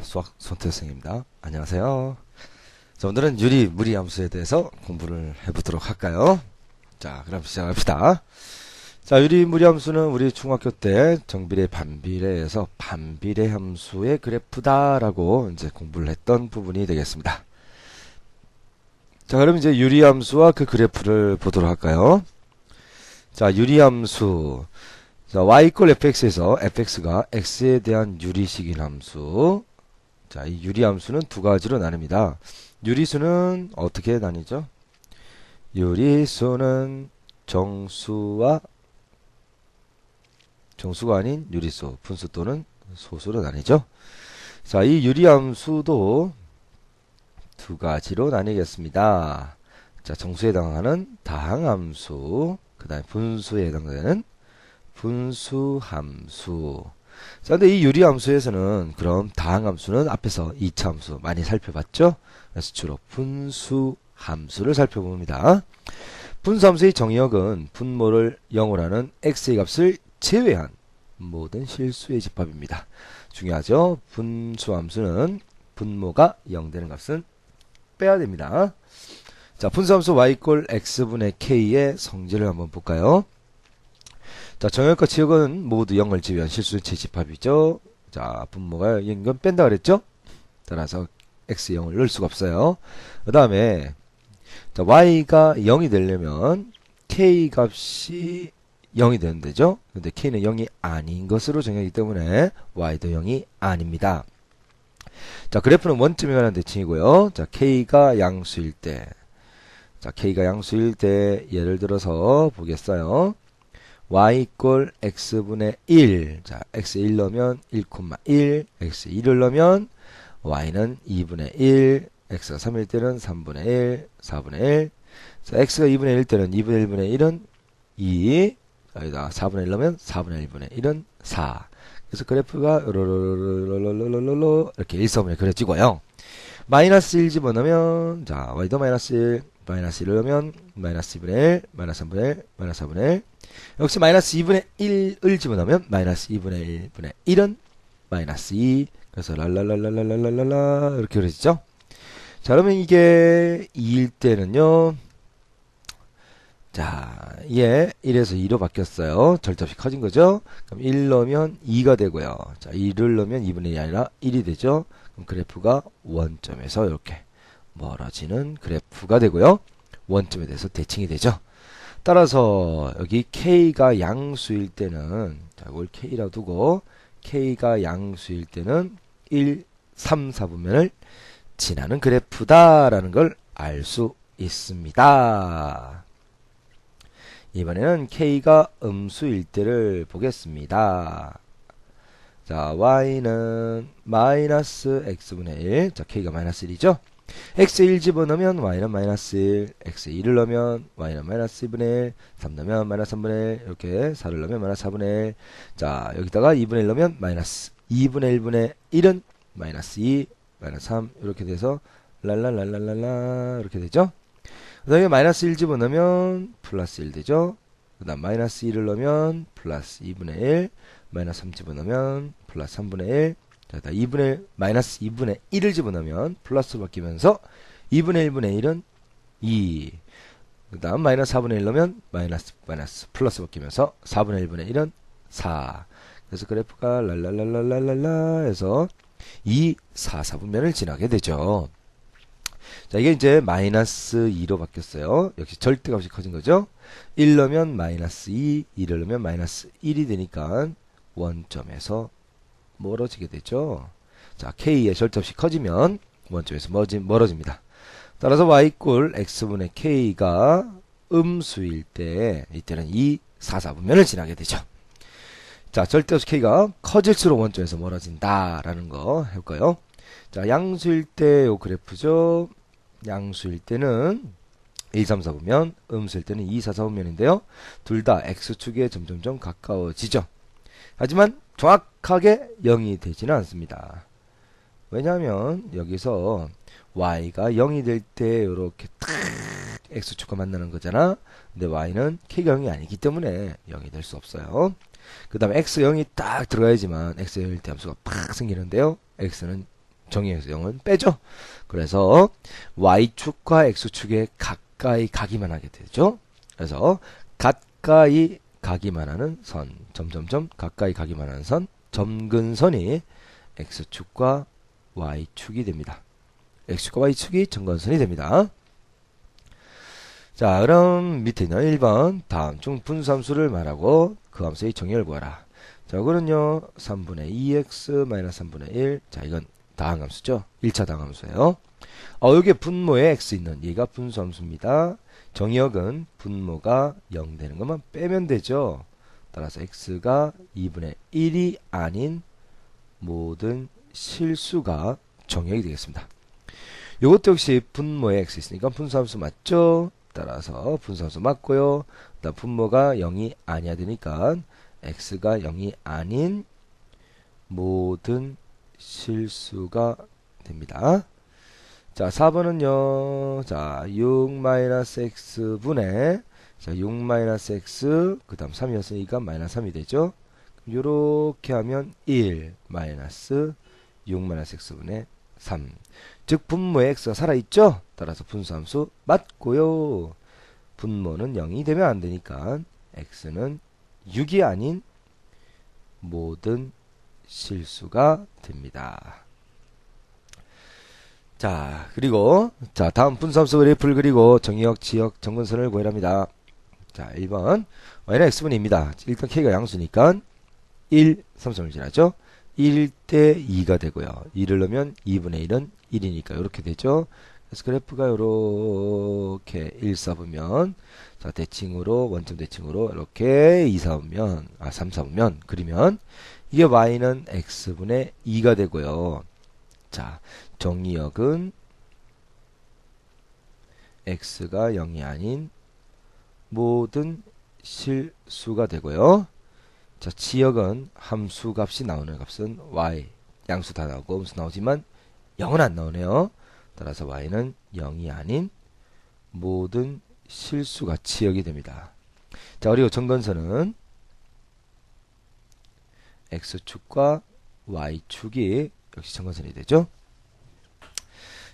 수학 손태승입니다. 안녕하세요. 자, 오늘은 유리, 무리 함수에 대해서 공부를 해보도록 할까요? 자, 그럼 시작합시다. 자, 유리, 무리 함수는 우리 중학교 때 정비례, 반비례에서 반비례 함수의 그래프다라고 이제 공부를 했던 부분이 되겠습니다. 자, 그럼 이제 유리 함수와 그 그래프를 보도록 할까요? 자, 유리 함수. 자, y = fx에서 fx가 x에 대한 유리식인 함수. 자, 이 유리함수는 두 가지로 나뉩니다. 유리수는 어떻게 나뉘죠? 유리수는 정수가 아닌 유리수, 분수 또는 소수로 나뉘죠. 자, 이 유리함수도 두 가지로 나뉘겠습니다. 자, 정수에 해당하는 다항함수, 그 다음에 분수에 해당되는 분수함수. 자, 근데 이 유리함수에서는 그럼 다항함수는 앞에서 2차 함수 많이 살펴봤죠? 그래서 주로 분수함수를 살펴봅니다. 분수함수의 정의역은 분모를 0으로 하는 x의 값을 제외한 모든 실수의 집합입니다. 중요하죠? 분수함수는 분모가 0 되는 값은 빼야 됩니다. 자, 분수함수 y = x분의 k의 성질을 한번 볼까요? 자, 정역과 지역은 모두 0을 제외한 실수의 집합이죠. 자, 분모가 0은 뺀다 그랬죠? 따라서 x 0을 넣을 수가 없어요. 그 다음에 자, y가 0이 되려면 k 값이 0이 되는 데죠. 근데 k는 0이 아닌 것으로 정하기 때문에 y도 0이 아닙니다. 자, 그래프는 원점에 관한 대칭이고요. 자, k가 양수일 때, 자, k가 양수일 때 예를 들어서 보겠어요. y = x분의 1. 자, x 1 넣으면 1,1, x 2를 넣으면 y는 2분의 1, x가 3일 때는 3분의 1, 4분의 1. 자, x가 2분의 1 때는 2분의 1분의 1은 2. 여기다 4분의 1 넣으면 4분의 1분의 1은 4. 그래서 그래프가 이렇게 일사분에 그려지고요. 마이너스 1 집어넣으면, 자, y도 마이너스 1, 마이너스 1을 넣으면 마이너스 2분의 1, 마이너스 3분의 1, 마이너스 4분의 1. 역시 마이너스 2분의 1을 집어넣으면 마이너스 2분의 1분의 1은 마이너스 2. 그래서 랄랄랄랄랄랄랄라 이렇게 그려지죠. 자, 그러면 이게 2일 때는요. 자, 얘 1에서 2로 바뀌었어요. 절대없이 커진 거죠. 그럼 1 넣으면 2가 되고요. 자, 2를 넣으면 2분의 1이 아니라 1이 되죠. 그럼 그래프가 원점에서 이렇게 멀어지는 그래프가 되고요. 원점에 대해서 대칭이 되죠. 따라서 여기 k가 양수일 때는, 자, 이걸 k라고 두고 k가 양수일 때는 1, 3, 4분면을 지나는 그래프다라는 걸 알 수 있습니다. 이번에는 k가 음수일 때를 보겠습니다. 자, y는 마이너스 x분의 1. 자, k가 마이너스 1이죠. x 1 집어넣으면 y는 마이너스 1, x 2를 넣으면 y는 마이너스 2분의 1, 3 넣으면 마이너스 3분의 1, 이렇게 4를 넣으면 마이너스 4분의 1. 자, 여기다가 2분의 1 넣으면 마이너스 2분의 1분의 1은 마이너스 2, 마이너스 3, 이렇게 돼서 랄랄랄랄랄라 이렇게 되죠. 그 다음에 마이너스 1 집어넣으면 플러스 1 되죠. 그 다음 마이너스 2를 넣으면 플러스 2분의 1, 마이너스 3 집어넣으면 플러스 3분의 1. 자, 마이너스 2분의 1을 집어넣으면 플러스 바뀌면서 2분의 1분의 1은 2. 그 다음 마이너스 4분의 1 넣으면 마이너스 플러스 바뀌면서 4분의 1분의 1은 4. 그래서 그래프가 랄랄랄랄랄라 해서 2, 4, 4분면을 지나게 되죠. 자, 이게 이제 마이너스 2로 바뀌었어요. 역시 절대값이 커진 거죠. 1 넣으면 마이너스 2, 2를 넣으면 마이너스 1이 되니까 원점에서 멀어지게 되죠. 자, k의 절대값이 커지면 원점에서 멀어집니다. 따라서 y = x분의 k가 음수일 때, 이때는 2, 4, 4분면을 지나게 되죠. 자, 절대값이 k가 커질수록 원점에서 멀어진다라는 거 해볼까요? 자, 양수일 때 요 그래프죠. 양수일 때는 1, 3, 4분면, 음수일 때는 2, 4, 4분면인데요. 둘 다 x축에 점점점 가까워지죠. 하지만 정확하게 0이 되지는 않습니다. 왜냐하면 여기서 y가 0이 될 때 이렇게 탁 x축과 만나는 거잖아. 근데 y는 k가 0이 아니기 때문에 0이 될 수 없어요. 그 다음에 x 0이 딱 들어가야지만 x 0일 때 함수가 팍 생기는데요. x는 정의에서 0은 빼죠. 그래서 y축과 x축에 가까이 가기만 하게 되죠. 그래서 가까이 가기만 하는 선, 점점점 가까이 가기만 하는 선, 점근선이 x축과 y축이 됩니다. x축과 y축이 점근선이 됩니다. 자, 그럼 밑에 있는 1번 다음 중 분수함수를 말하고 그 함수의 정의를 구하라. 자, 이거는요 3분의 2x 마이너스 3분의 1. 자, 이건 다항함수죠. 1차 다항함수예요. 여기에 분모에 x 있는 얘가 분수함수입니다. 정의역은 분모가 0 되는 것만 빼면 되죠. 따라서 x가 2분의 1이 아닌 모든 실수가 정의역이 되겠습니다. 이것도 역시 분모에 x 있으니까 분수함수 맞죠? 따라서 분수함수 맞고요. 그다음 분모가 0이 아니야 되니까 x가 0이 아닌 모든 실수가 됩니다. 자, 4번은요. 자, 6-x분의 자, 6-x 그 다음 3이었으니까 마이너스 3이 되죠. 요렇게 하면 1 마이너스 6-x분의 3. 즉 분모의 x가 살아있죠. 따라서 분수함수 맞고요. 분모는 0이 되면 안 되니까 x는 6이 아닌 모든 실수가 됩니다. 자, 그리고 자, 다음 분수함수 그래프를 그리고 정의역, 지역, 점근선을 구해랍니다. 자, 1번 y는 x분의 2입니다. 일단 k가 양수니까 1, 3점을 지나죠. 1 대 2가 되고요. 2를 넣으면 2분의 1은 1이니까 이렇게 되죠. 그래서 그래프가 이렇게 1, 4보면 자, 대칭으로 원점 대칭으로 이렇게 2, 4보면 3, 4보면 그리면 이게 y는 x분의 2가 되고요. 자, 정의역은 x가 0이 아닌 모든 실수가 되고요. 자, 지역은 함수 값이 나오는 값은 y, 양수 다 나오고 음수 나오지만 0은 안 나오네요. 따라서 y는 0이 아닌 모든 실수가 지역이 됩니다. 자, 그리고 점근선은 x축과 y축이 역시 점근선이 되죠.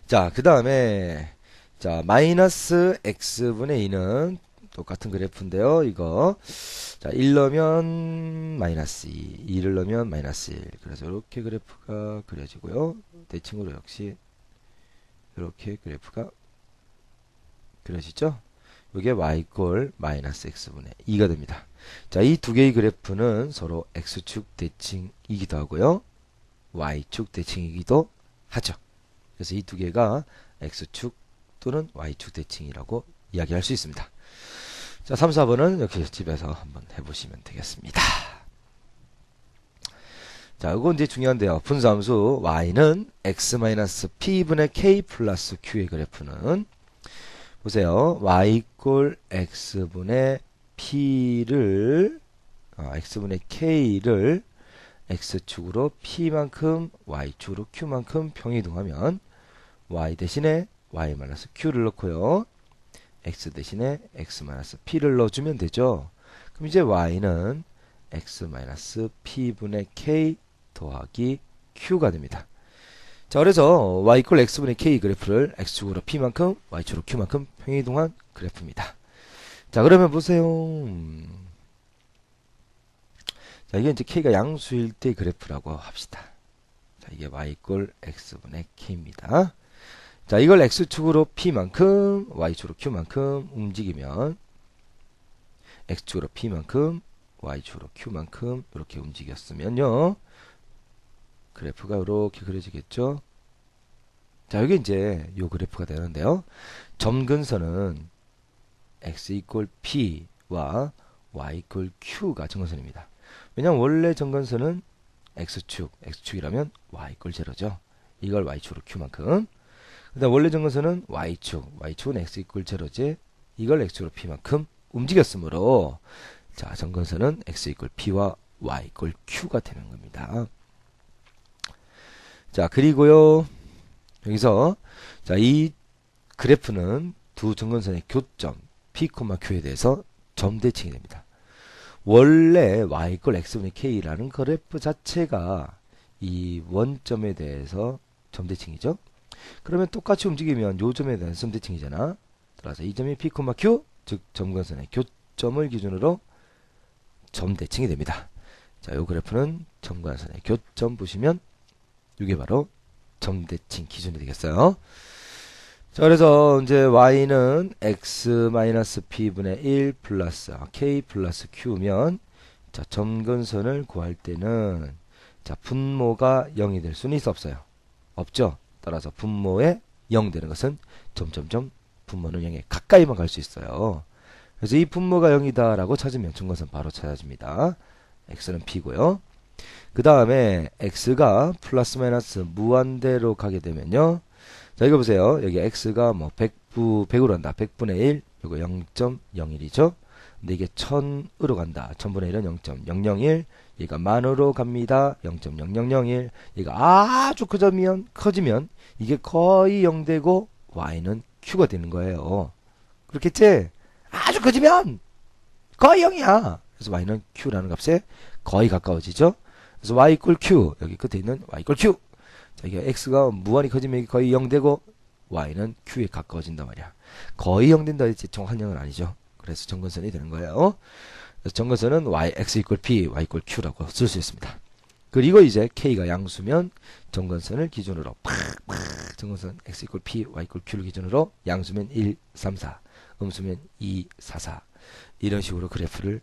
자, 그 다음에 자, 마이너스 x분의 2는 똑같은 그래프인데요. 이거 자, 1 넣으면 마이너스 2, 2를 넣으면 마이너스 1. 그래서 이렇게 그래프가 그려지고요. 대칭으로 역시 이렇게 그래프가 그려지죠. 이게 y = 마이너스 x분의 2가 됩니다. 자, 이 두 개의 그래프는 서로 x축 대칭이기도 하고요. y축 대칭이기도 하죠. 그래서 이 두 개가 x축 또는 y축 대칭이라고 이야기할 수 있습니다. 자, 3, 4번은 이렇게 집에서 한번 해보시면 되겠습니다. 자, 이거 이제 중요한데요. 분수함수 y는 x-p분의 k 플러스 q의 그래프는 보세요. y = x분의 p를 x분의 k를 x축으로 p만큼 y축으로 q만큼 평이동하면 y 대신에 y-q를 넣고요. x 대신에 x-p를 넣어주면 되죠. 그럼 이제 y는 x-p분의 k 더하기 q가 됩니다. 자, 그래서 y = x분의 k 그래프를 x축으로 p만큼 y축으로 q만큼 평이동한 그래프입니다. 자, 그러면 보세요. 자, 이게 이제 k가 양수일 때 그래프라고 합시다. 자, 이게 y = x분의 k입니다. 자, 이걸 x축으로 p만큼 y축으로 q만큼 움직이면 x축으로 p만큼 y축으로 q만큼 이렇게 움직였으면요. 그래프가 이렇게 그려지겠죠. 자, 여기 이제 요 그래프가 되는데요. 점근선은 x = p와 y = q가 점근선입니다. 왜냐면 원래 점근선은 x축이라면 y = 0죠. 이걸 y축으로 q만큼. 그다음 원래 점근선은 y축은 x = 0지. 이걸 x축으로 p만큼 움직였으므로 자, 점근선은 x = p와 y = q가 되는 겁니다. 자, 그리고요. 여기서 자, 이 그래프는 두 점근선의 교점 p, q에 대해서 점대칭이 됩니다. 원래 y = x분의 k라는 그래프 자체가 이 원점에 대해서 점대칭이죠. 그러면 똑같이 움직이면 요 점에 대한 점대칭이잖아. 따라서 이 점이 P, Q, 즉 점근선의 교점을 기준으로 점대칭이 됩니다. 자, 요 그래프는 점근선의 교점 보시면 이게 바로 점대칭 기준이 되겠어요. 자, 그래서 이제 y는 x-p분의 1 플러스 k 플러스 q면 자, 점근선을 구할 때는 자, 분모가 0이 될 수는 있어 없어요? 없죠. 따라서 분모에 0 되는 것은 점점점 분모는 0에 가까이만 갈 수 있어요. 그래서 이 분모가 0이다 라고 찾으면 점근선 바로 찾아집니다. x는 p고요. 그 다음에 x가 플러스 마이너스 무한대로 가게 되면요. 자, 이거 보세요. 여기 x가 뭐 100으로 간다. 100분의 1, 이거 0.01이죠. 근데 이게 1000으로 간다. 1000분의 1은 0.001, 얘가 만으로 갑니다. 0.0001, 얘가 아주 커지면 이게 거의 0 되고 y는 q가 되는 거예요. 그렇겠지? 아주 커지면 거의 0이야. 그래서 y는 q라는 값에 거의 가까워지죠. 그래서 y equal q, 여기 끝에 있는 y equal q. 자, 이게 x가 무한히 커지면 이게 거의 0 되고 y는 q에 가까워진단 말이야. 거의 0 된다 했지 정확한 0은 아니죠. 그래서 점근선이 되는 거예요. 그래서 점근선은 x equal p, y equal q라고 쓸 수 있습니다. 그리고 이제 k가 양수면 점근선을 기준으로 팍팍 점근선 x equal p, y equal q를 기준으로 양수면 1, 3, 4, 음수면 2, 4, 4 이런 식으로 그래프를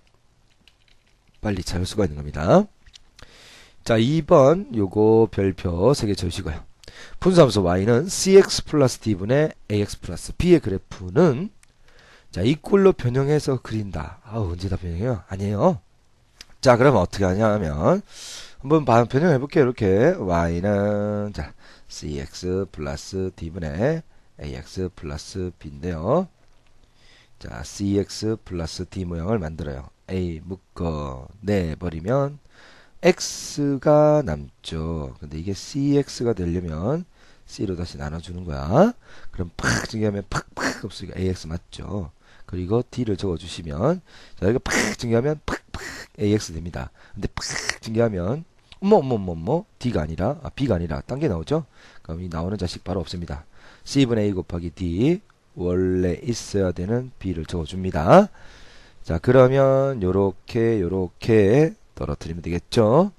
빨리 찾을 수가 있는 겁니다. 자, 2번 요거 별표 3개 적으시고요. 분수함수 y는 cx 플러스 d분의 ax 플러스 b의 그래프는 자, 이꼴로 변형해서 그린다. 언제 다 변형해요? 아니에요. 자, 그러면 어떻게 하냐면 한번 변형해 볼게요. 이렇게 y는 자, cx 플러스 d분의 ax 플러스 b인데요. 자, cx 플러스 d 모양을 만들어요. a 묶어 내버리면 x가 남죠. 근데 이게 cx가 되려면 c로 다시 나눠주는 거야. 그럼 팍 증기하면 팍팍 없으니까 ax 맞죠. 그리고 d를 적어주시면 자, 여기 팍 증기하면 팍팍 ax 됩니다. 근데 팍 증기하면 d가 아니라 b가 아니라 딴 게 나오죠. 그럼 이 나오는 자식 바로 없습니다. c분의 a 곱하기 d 원래 있어야 되는 b를 적어줍니다. 자, 그러면 요렇게 떨어뜨리면 되겠죠.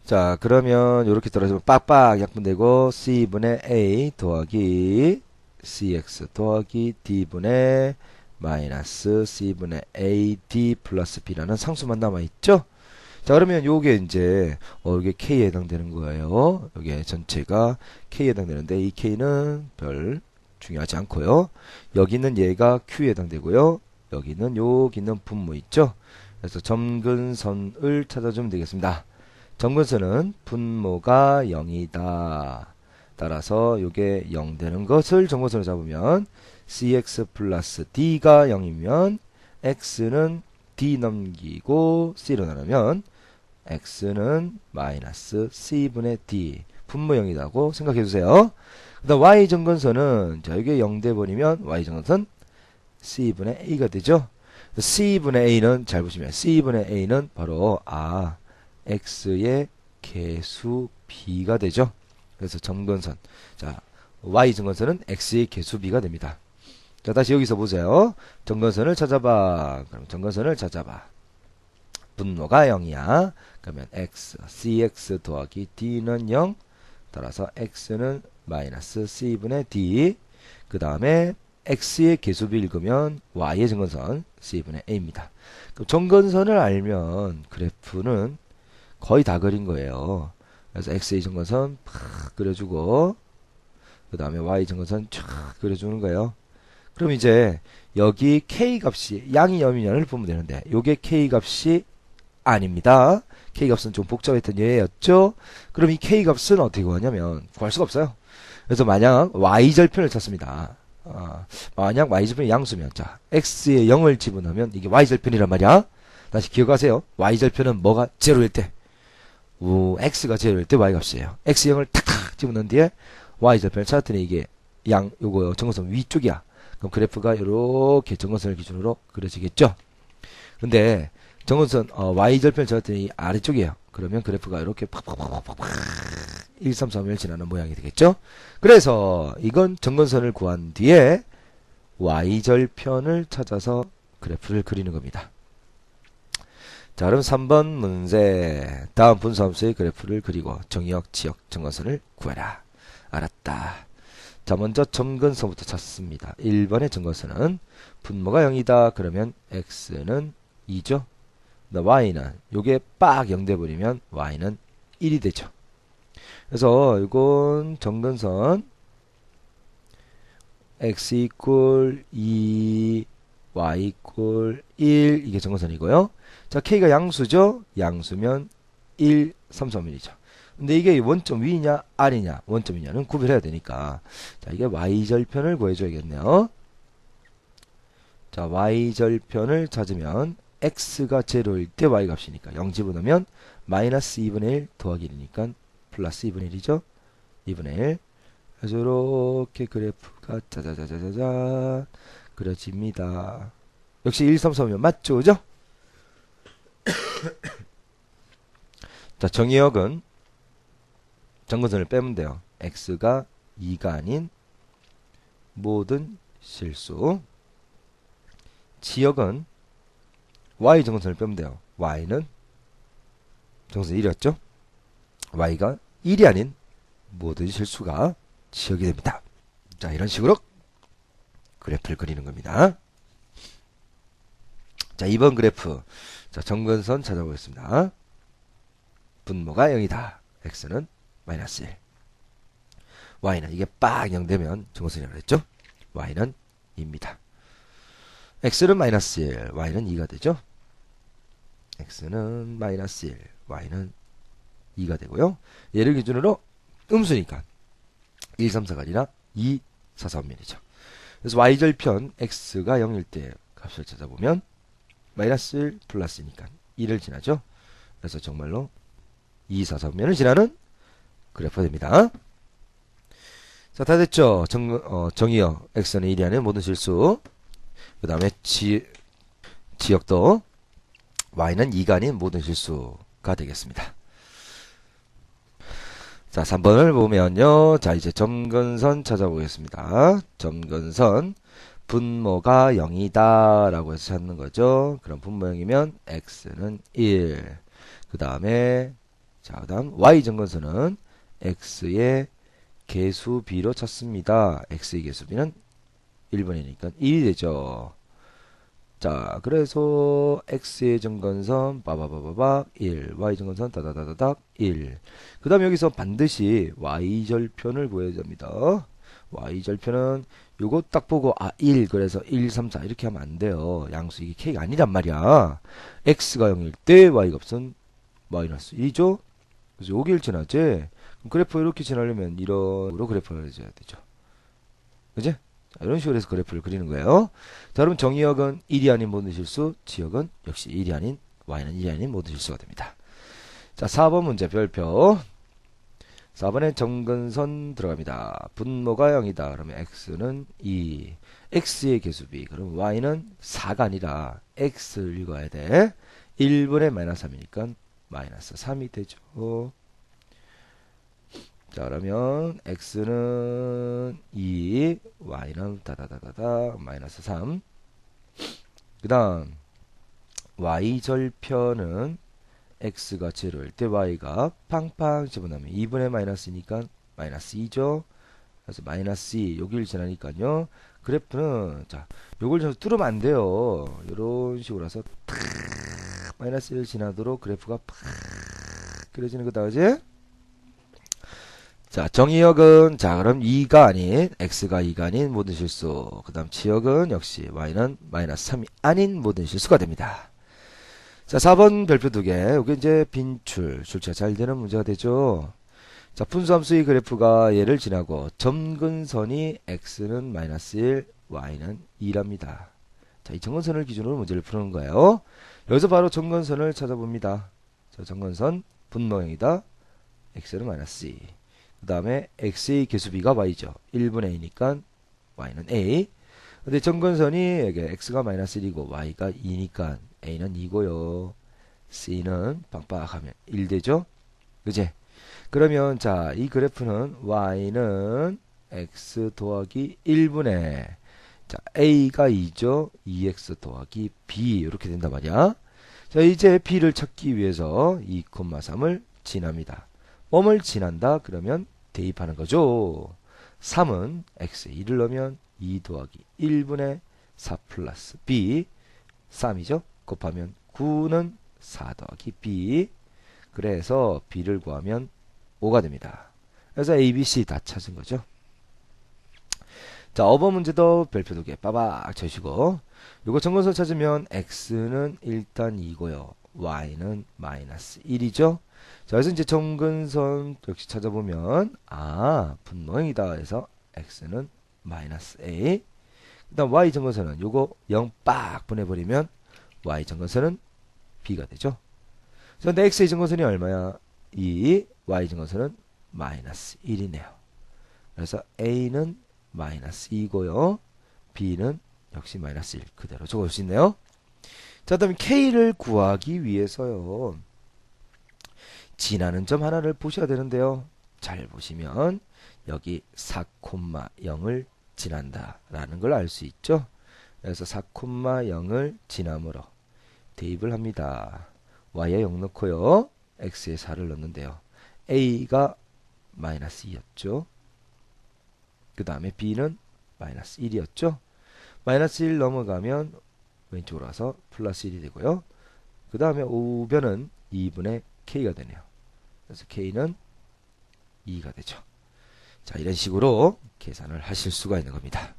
자, 그러면 요렇게 떨어지면 빡빡 약분되고 c분의 a 더하기 cx 더하기 d분의 마이너스 c분의 a d 플러스 b라는 상수만 남아있죠. 자, 그러면 요게 이제 이게 k에 해당되는 거예요. 여기 전체가 k에 해당되는데 이 k는 별 중요하지 않고요. 여기는 얘가 q에 해당되고요. 여기는 분모 있죠. 그래서 점근선을 찾아주면 되겠습니다. 점근선은 분모가 0이다. 따라서 요게 0 되는 것을 점근선으로 잡으면 cx 플러스 d가 0이면 x는 d 넘기고 c로 나누면 x는 마이너스 c분의 d 분모 0이라고 생각해 주세요. 그 다음 y 점근선은 자, 이게 0 돼버리면 y 점근선 c분의 a가 되죠. c분의 a는 잘 보시면 c분의 a는 바로 x의 개수 b가 되죠. 그래서 점근선 자, y 점근선은 x의 개수 b가 됩니다. 자, 다시 여기서 보세요. 점근선을 찾아봐. 그럼 점근선을 찾아봐. 분모가 0이야. 그러면 x, cx 더하기 d는 0. 따라서 x는 마이너스 c분의 d. 그 다음에 x의 개수비 읽으면 y의 점근선 c분의 a입니다. 그럼 점근선을 알면 그래프는 거의 다 그린 거예요. 그래서 x의 점근선 팍 그려주고 그 다음에 y 점근선 쫙 그려주는 거예요. 그럼 이제 여기 k 값이 양이 0이냐를 보면 되는데 요게 k 값이 아닙니다. k 값은 좀 복잡했던 예였죠. 그럼 이 k 값은 어떻게 구하냐면 구할 수가 없어요. 그래서 만약 y절편을 찾습니다. 만약 y절편이 양수면 자 x에 0을 집어넣으면 이게 y절편이란 말이야. 다시 기억하세요. y절편은 뭐가 제로일 때 x가 제로일 때 y값이에요. x 0을 탁탁 집어넣은 뒤에 y절편을 찾았더니 이게 요거 점근선 위쪽이야. 그럼 그래프가 이렇게 점근선을 기준으로 그려지겠죠. 근데 정근선 y절편 저었더니 아래쪽이에요. 그러면 그래프가 이렇게 팍팍팍팍팍 1, 3, 4을 지나는 모양이 되겠죠. 그래서 이건 정근선을 구한 뒤에 y절편을 찾아서 그래프를 그리는 겁니다. 자, 그럼 3번 문제. 다음 분수함수의 그래프를 그리고 정의역, 지역, 정근선을 구해라. 알았다. 자, 먼저 정근선부터 찾습니다. 1번의 정근선은 분모가 0이다. 그러면 x는 2죠. y는 요게 빡 0 돼버리면 y는 1이 되죠. 그래서 이건 정근선 x 이퀄 2, y 이퀄 1 이게 정근선이고요. 자, k가 양수죠. 양수면 1, 3, 3일이죠. 근데 이게 원점 위냐 아래냐 원점이냐는 구별해야 되니까 자, 이게 y절편을 구해줘야겠네요. 자, y절편을 찾으면 x가 제로일 때 y 값이니까 0 집어넣으면 마이너스 2분의 1 더하기 1이니까 플러스 2분의 1이죠. 2분의 1. 그래서 이렇게 그래프가 짜자자자자자 그려집니다. 역시 1, 3, 4면 맞죠? 그죠? 자, 정의역은 정근선을 빼면 돼요. x가 2가 아닌 모든 실수. 지역은 y 정근선을 빼면 돼요. y는 정근선 1이었죠? y가 1이 아닌 모든 실수가 지역이 됩니다. 자, 이런 식으로 그래프를 그리는 겁니다. 자, 2번 그래프. 자, 정근선 찾아보겠습니다. 분모가 0이다. x는 마이너스 1. y는 이게 빡 0 되면 정근선이라고 했죠? y는 2입니다. x는 마이너스 1, y는 2가 되죠? x는 마이너스 1, y는 2가 되고요. 얘를 기준으로 음수니까 1, 3, 4가 아니라 2, 4, 3mm죠. 그래서 y절편 x가 0일 때 값을 찾아보면 마이너스 1 플러스니까 1을 지나죠. 그래서 정말로 2, 4, 3면을 지나는 그래프가 됩니다. 자, 다 됐죠? 정의역 x는 1이 아닌 모든 실수. 그 다음에 지역도 y는 2가 아닌 모든 실수가 되겠습니다. 자, 3번을 보면요. 자, 이제 점근선 찾아보겠습니다. 점근선 분모가 0이다 라고 해서 찾는 거죠. 그럼 분모 0이면 x는 1. 그 다음에 자, 그 다음 y점근선은 x의 개수비로 찾습니다. x의 개수비는 1번이니까 1이 되죠. 자, 그래서 x의 점근선 빠바바바박 1, y 점근선 다다다다닥 1. 그 다음 여기서 반드시 y절편을 구해야 됩니다. y절편은 요거 딱 보고 1 그래서 1, 3, 4 이렇게 하면 안 돼요. 양수 이게 k가 아니란 말이야. x가 0일 때 y 값은 마이너스 2죠. 그래서 여기를 지나지. 그럼 그래프 이렇게 지나려면 이런 식으로 그래프를 해줘야 되죠. 그지? 자, 이런 식으로 해서 그래프를 그리는 거예요. 자, 그럼 정의역은 1이 아닌 모든 실수, 지역은 역시 1이 아닌 y는 1이 아닌 모든 실수가 됩니다. 자, 4번 문제 별표. 4번에 정근선 들어갑니다. 분모가 0이다. 그러면 x는 2. x의 개수비. 그럼 y는 4가 아니라 x를 읽어야 돼. 1분의 마이너스 3이니까 마이너스 3이 되죠. 자, 그러면 x는 2, y는 다다다다다 마이너스 3. 그 다음 y절편은 x가 제로일 때 y가 팡팡 집어넣으면 2분의 마이너스니까 마이너스 2죠. 그래서 마이너스 2 여기를 지나니까요. 그래프는 자, 요걸 좀 뚫으면 안 돼요. 이런 식으로 해서 탁 마이너스 1 지나도록 그래프가 팍 그려지는 거다. 그지? 자, 정의역은 자, 그럼 2가 아닌 x가 2가 아닌 모든 실수. 그 다음 지역은 역시 y는 마이너스 3이 아닌 모든 실수가 됩니다. 자, 4번 별표 2개. 여기 이제 빈출, 출제가 잘 되는 문제가 되죠. 자, 분수함수의 그래프가 얘를 지나고 점근선이 x는 마이너스 1, y는 2랍니다. 자, 이 점근선을 기준으로 문제를 푸는 거예요. 여기서 바로 점근선을 찾아봅니다. 자, 점근선 분모형이다. x는 마이너스 2. 그 다음에 x의 개수비가 y죠. 1분의 a니까 y는 a. 근데 점근선이 이게 x가 마이너스 1이고 y가 2니까 A는 2고요. C는 빵빵하면 1 되죠? 그지? 그러면 자, 이 그래프는 Y는 X 더하기 1분의 자, A가 2죠? 2X 더하기 B 이렇게 된단 말이야. 자, 이제 B를 찾기 위해서 2,3을 지납니다. 뭐를 지난다? 그러면 대입하는 거죠. 3은 X에 2를 넣으면 2 더하기 1분의 4 플러스 B 3이죠? 곱하면 9는 4 더하기 B 그래서 B를 구하면 5가 됩니다. 그래서 A, B, C 다 찾은 거죠. 자, 어버 문제도 별표 2개 빠박 쳐주시고 요거 정근선 찾으면 X는 일단 2고요. Y는 마이너스 1이죠. 자, 그래서 이제 정근선 역시 찾아보면 분모형이다 해서 X는 마이너스 A 그 다음 Y 정근선은 요거 0 빡 보내버리면 Y 정근선은 B가 되죠. 그런데 X의 정근선이 얼마야? 2, Y 정근선은 마이너스 1이네요. 그래서 A는 마이너스 2고요. B는 역시 마이너스 1 그대로 적어줄 수 있네요. 자, 다음에 K를 구하기 위해서요. 지나는 점 하나를 보셔야 되는데요. 잘 보시면 여기 4,0을 지난다 라는 걸 알 수 있죠. 그래서 4,0을 지남으로 대입을 합니다. Y에 0 넣고요. X에 4를 넣는데요. A가 마이너스 2였죠. 그 다음에 B는 마이너스 1이었죠. 마이너스 1 넘어가면 왼쪽으로 와서 플러스 1이 되고요. 그 다음에 우변은 2분의 K가 되네요. 그래서 K는 2가 되죠. 자, 이런 식으로 계산을 하실 수가 있는 겁니다.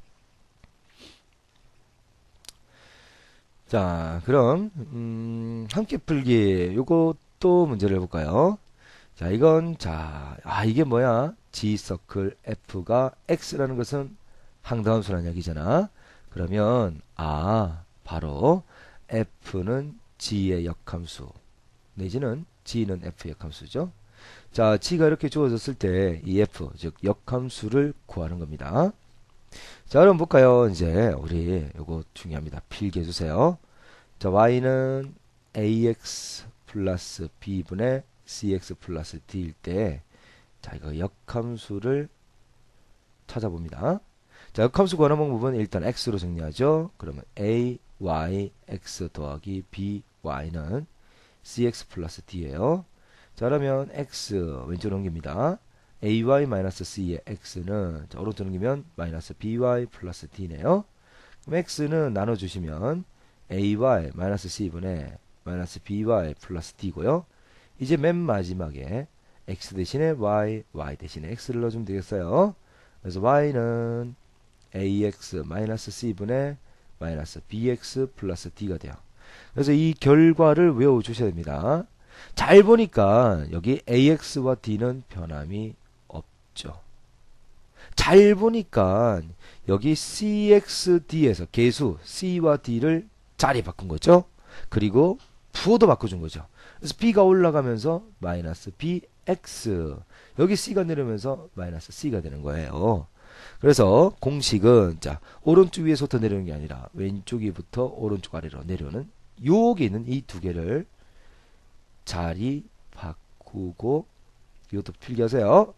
자, 그럼 함께 풀기 요것도 문제를 해볼까요? 자, 이건 이게 뭐야? G 서클 F가 X라는 것은 항등함수라는 얘기잖아. 그러면 바로 F는 G의 역함수 내지는 G는 F의 역함수죠. 자, G가 이렇게 주어졌을 때 이 F 즉 역함수를 구하는 겁니다. 자, 그럼 볼까요? 이제 우리 요거 중요합니다. 필기해 주세요. 자, Y는 AX 플러스 B분의 CX 플러스 D일 때 자, 이거 역함수를 찾아봅니다. 자, 역함수 구하는 방법은 일단 X로 정리하죠. 그러면 A, Y, X 더하기 B, Y는 CX 플러스 D예요. 자, 그러면 X 왼쪽으로 넘깁니다. AY 마이너스 C의 X는 자, 오른쪽 넘기면 마이너스 BY 플러스 D네요. 그럼 X는 나눠주시면 AY 마이너스 C분의 마이너스 BY 플러스 D고요. 이제 맨 마지막에 X 대신에 Y, Y 대신에 X를 넣어주면 되겠어요. 그래서 Y는 AX 마이너스 C분의 마이너스 BX 플러스 D가 돼요. 그래서 이 결과를 외워주셔야 됩니다. 잘 보니까 여기 AX와 D는 변함이 없죠. 잘 보니까 여기 CXD에서 계수 C와 D를 자리 바꾼 거죠. 그리고 부호도 바꿔준 거죠. 그래서 B가 올라가면서 마이너스 BX 여기 C가 내려오면서 마이너스 C가 되는 거예요. 그래서 공식은 자 오른쪽 위에서부터 내려오는 게 아니라 왼쪽 위부터 오른쪽 아래로 내려오는 여기 있는 이 두 개를 자리 바꾸고 이것도 필기하세요.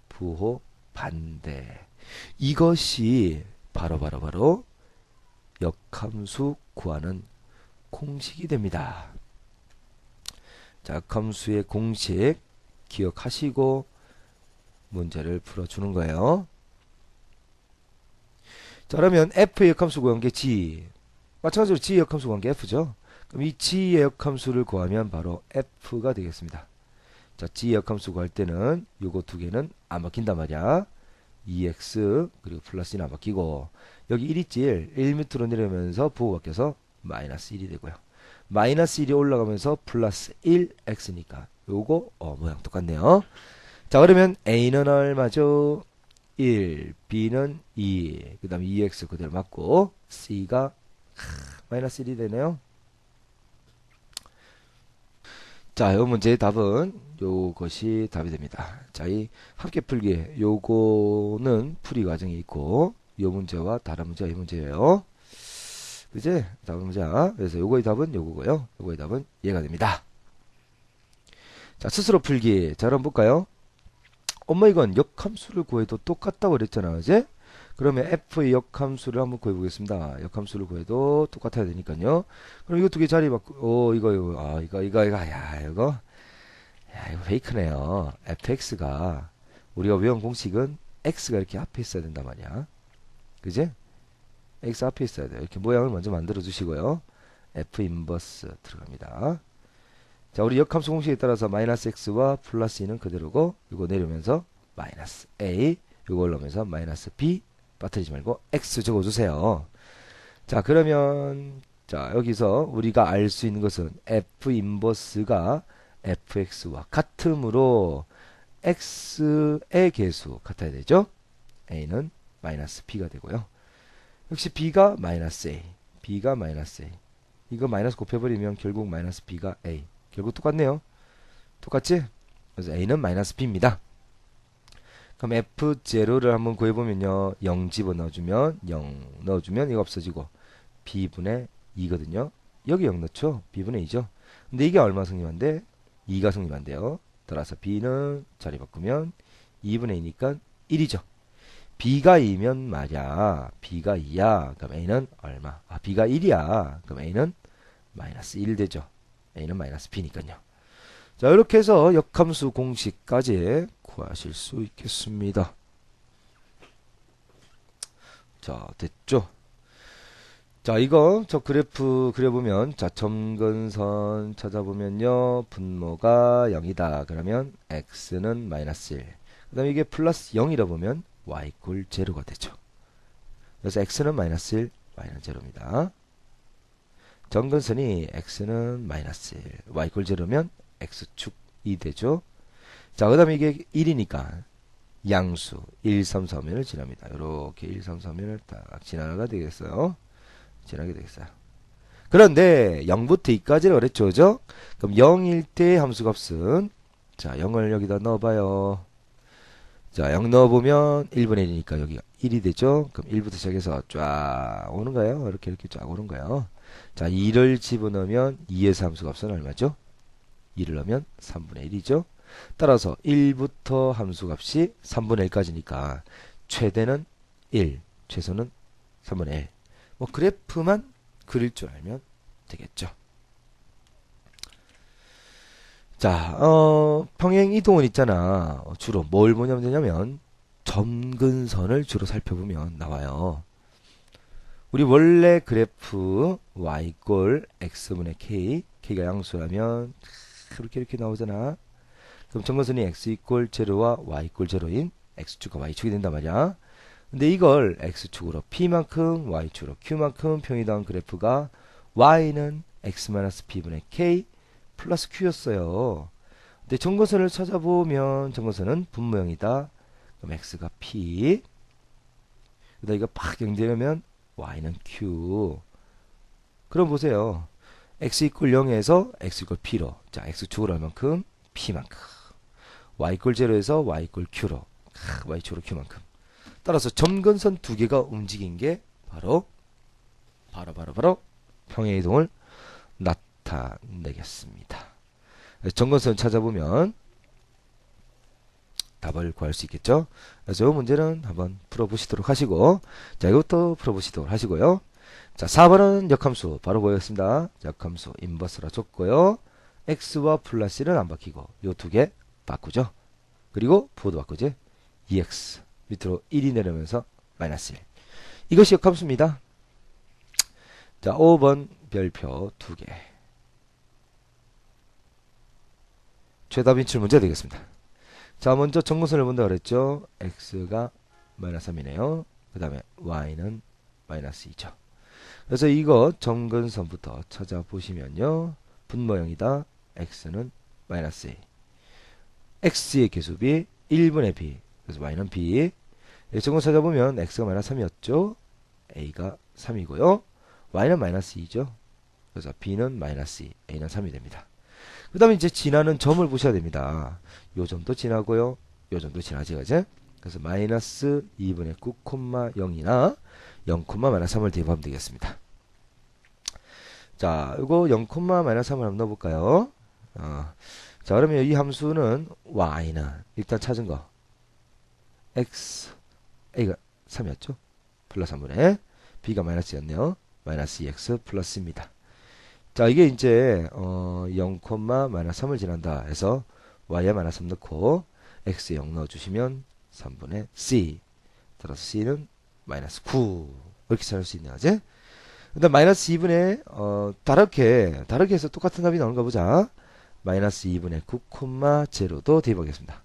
부호 반대. 이것이 바로 역함수 구하는 공식이 됩니다. 자, 역함수의 공식 기억하시고 문제를 풀어주는 거예요. 자, 그러면 F의 역함수 구한 게 G. 마찬가지로 G의 역함수 구한 게 F죠. 그럼 이 G의 역함수를 구하면 바로 F가 되겠습니다. 자, G의 역함수 구할 때는 요거 두 개는 안 바뀐단 말이야. 2x 그리고 플러스 1은 안 바뀌고 여기 1 있지 1 밑으로 내려오면서 부호가 바뀌어서 마이너스 1이 되고요. 마이너스 1이 올라가면서 플러스 1x니까 요거 모양 똑같네요. 자, 그러면 A는 얼마죠? 1, B는 2, 그 다음에 2x 그대로 맞고 C가 마이너스 1이 되네요. 자, 요 문제의 답은 요것이 답이 됩니다. 자, 이 함께 풀기 요거는 풀이 과정이 있고 요 문제와 다른 문제가 이 문제예요. 그지? 답은 보자. 그래서 요거의 답은 요거고요. 요거의 답은 얘가 됩니다. 자, 스스로 풀기. 자, 그럼 볼까요? 엄마 이건 역함수를 구해도 똑같다고 그랬잖아. 그지? 그러면 f의 역함수를 한번 구해보겠습니다. 역함수를 구해도 똑같아야 되니까요. 그럼 이거 두 개 자리 바꾸, 이거 페이크네요. fx가, 우리가 외운 공식은 x가 이렇게 앞에 있어야 된단 말이야. 그지? x 앞에 있어야 돼요. 이렇게 모양을 먼저 만들어 주시고요. f 인버스 들어갑니다. 자, 우리 역함수 공식에 따라서 마이너스 x와 플러스 2는 그대로고, 이거 내려오면서 마이너스 a, 이거 올라오면서 마이너스 b, 빠뜨리지 말고 x 적어주세요. 자, 그러면 자, 여기서 우리가 알 수 있는 것은 f 인버스가 fx와 같으므로 x의 개수 같아야 되죠. a는 마이너스 b가 되고요. 역시 b가 마이너스 a, b가 마이너스 a. 이거 마이너스 곱해버리면 결국 마이너스 b가 a. 결국 똑같네요. 똑같지? 그래서 a는 마이너스 b입니다. 그럼 f0를 한번 구해보면요. 0 집어넣어주면 0 넣어주면 이거 없어지고 b분의 2거든요. 여기 0 넣죠. b분의 2죠. 근데 이게 얼마 성립한대? 2가 성립한대요. 따라서 b는 자리 바꾸면 2분의 2니까 1이죠. b가 2면 말이야. b가 2야. 그럼 a는 얼마? 아, b가 1이야. 그럼 a는 마이너스 1 되죠. a는 마이너스 b니까요. 자, 이렇게 해서 역함수 공식까지 구하실 수 있겠습니다. 자, 됐죠? 자, 이거 저 그래프 그려보면, 자, 점근선 찾아보면요, 분모가 0이다. 그러면 x는 마이너스 1. 그 다음에 이게 플러스 0이라 보면 y 꼴 제로가 되죠. 그래서 x는 마이너스 1, y는 제로입니다. 점근선이 x는 마이너스 1, y 꼴 제로면 x축이 되죠. 자, 그 다음에 이게 1이니까 양수 1, 3, 4면을 지납니다. 이렇게 1, 3, 4면을 딱 지나가 되겠어요. 지나게 되겠어요. 그런데 0부터 2까지라 그랬죠. 그죠? 그럼 0일 때 함수값은, 자, 0을 여기다 넣어봐요. 자, 0 넣어보면 1분의 1이니까 여기가 1이 되죠. 그럼 1부터 시작해서 쫙 오는 거예요. 이렇게 쫙 오는 거예요. 자, 2를 집어넣으면 2에서 함수값은 얼마죠? 2를 넣으면 3분의 1이죠. 따라서 1부터 함수값이 3분의 1까지니까 최대는 1, 최소는 3분의 1. 뭐 그래프만 그릴 줄 알면 되겠죠. 자, 평행 이동은 있잖아. 주로 뭘 보면 되냐면 점근선을 주로 살펴보면 나와요. 우리 원래 그래프 y 꼴 x분의 k, k가 양수라면 이렇게 나오잖아. 그럼 점근선이 x 이꼴 제로와 y 이꼴 제로인 x축과 y축이 된단 말이야. 근데 이걸 x축으로 p만큼 y축으로 q만큼 평이동한 그래프가 y는 x-p분의 k 플러스 q였어요. 근데 점근선을 찾아보면 점근선은 분모형이다. 그럼 x가 p, 그다음 이거 팍 연결하면 y는 q. 그럼 보세요. x 이꼴 0에서 x 이꼴 p로, 자, x축으로 얼만큼? p만큼. y 이꼴 0에서 y 이꼴 q로, y축으로 q만큼. 따라서 점근선 두 개가 움직인 게 바로 평행이동을 나타내겠습니다. 점근선 찾아보면 답을 구할 수 있겠죠. 그래서 이 문제는 한번 풀어보시도록 하시고, 자, 이것도 풀어보시도록 하시고요. 자, 4번은 역함수 바로 보겠습니다. 역함수 인버스라 줬고요. x와 플러스 1은 안 바뀌고 요 두 개 바꾸죠. 그리고 부호도 바꾸지. 2x 밑으로 1이 내려오면서 마이너스 1. 이것이 역함수입니다. 자, 5번 별표 2개. 최다 인출 문제 되겠습니다. 자, 먼저 점근선을 본다 그랬죠. x가 마이너스 3이네요. 그 다음에 y는 마이너스 2죠. 그래서 이거 점근선부터 찾아보시면요. 분모형이다. x는 마이너스 2. x의 개수비 1분의 b. 그래서 y는 b. 점근 찾아보면 x가 마이너스 3이었죠. a가 3이고요. y는 마이너스 2죠. 그래서 b는 마이너스 2, a는 3이 됩니다. 그 다음에 이제 지나는 점을 보셔야 됩니다. 요 점도 지나고요. 요 점도 지나지, 그죠? 그래서 마이너스 2분의 9, 0이나 0, 마이너스 3을 대입하면 되겠습니다. 자, 이거 0, 마이너스 3을 한번 넣어볼까요? 자, 그러면 이 함수는 y는 일단 찾은 거 x a가 3이었죠? 플러스 3분의 b가 마이너스였네요. 마이너스 2x 플러스입니다. 자, 이게 이제 0, 마이너스 3을 지난다 해서 y에 마이너스 3 넣고 x에 0 넣어주시면 3분의 c 따라서 c는 마이너스 9 이렇게 찾을 수 있네요. 그지? 일단 마이너스 2분의 다르게 해서 똑같은 답이 나오는가 보자. 마이너스 2분의 9, 0도 대입하겠습니다.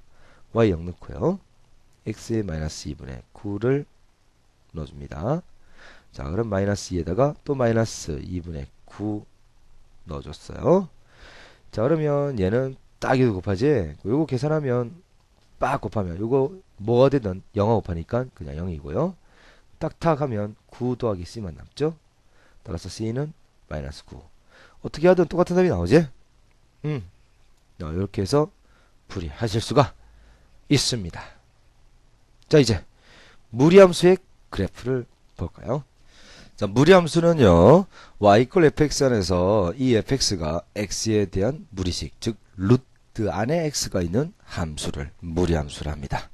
y 0 넣고요. x에 마이너스 2분의 9를 넣어줍니다. 자, 그럼 마이너스 2에다가 또 마이너스 2분의 9 넣어줬어요. 자, 그러면 얘는 딱 이거 곱하지. 요거 계산하면 빡 곱하면 요거 뭐가 되든 0하고 곱하니까 그냥 0이고요. 딱탁 하면 9 더하기 c만 남죠. 따라서 c는 마이너스 9. 어떻게 하든 똑같은 답이 나오지? 이렇게 해서 풀이하실 수가 있습니다. 자, 이제 무리함수의 그래프를 볼까요? 자, 무리함수는요, y 이퀄 fx 안에서 이 fx가 x에 대한 무리식, 즉 루트 안에 x가 있는 함수를 무리함수라 합니다.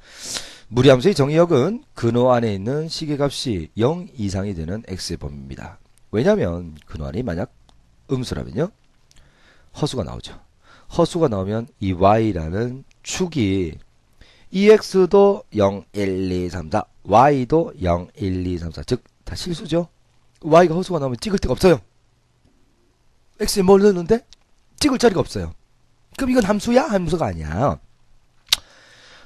무리함수의 정의역은 근호 안에 있는 시계값이 0 이상이 되는 x의 범위입니다. 왜냐하면 근호 안이 만약 음수라면요, 허수가 나오죠. 허수가 나오면 이 y라는 축이 ex도 0, 1, 2, 3, 4, y도 0, 1, 2, 3, 4, 즉 다 실수죠. y가 허수가 나오면 찍을 데가 없어요. x에 뭘 넣는데 찍을 자리가 없어요. 그럼 이건 함수야? 함수가 아니야.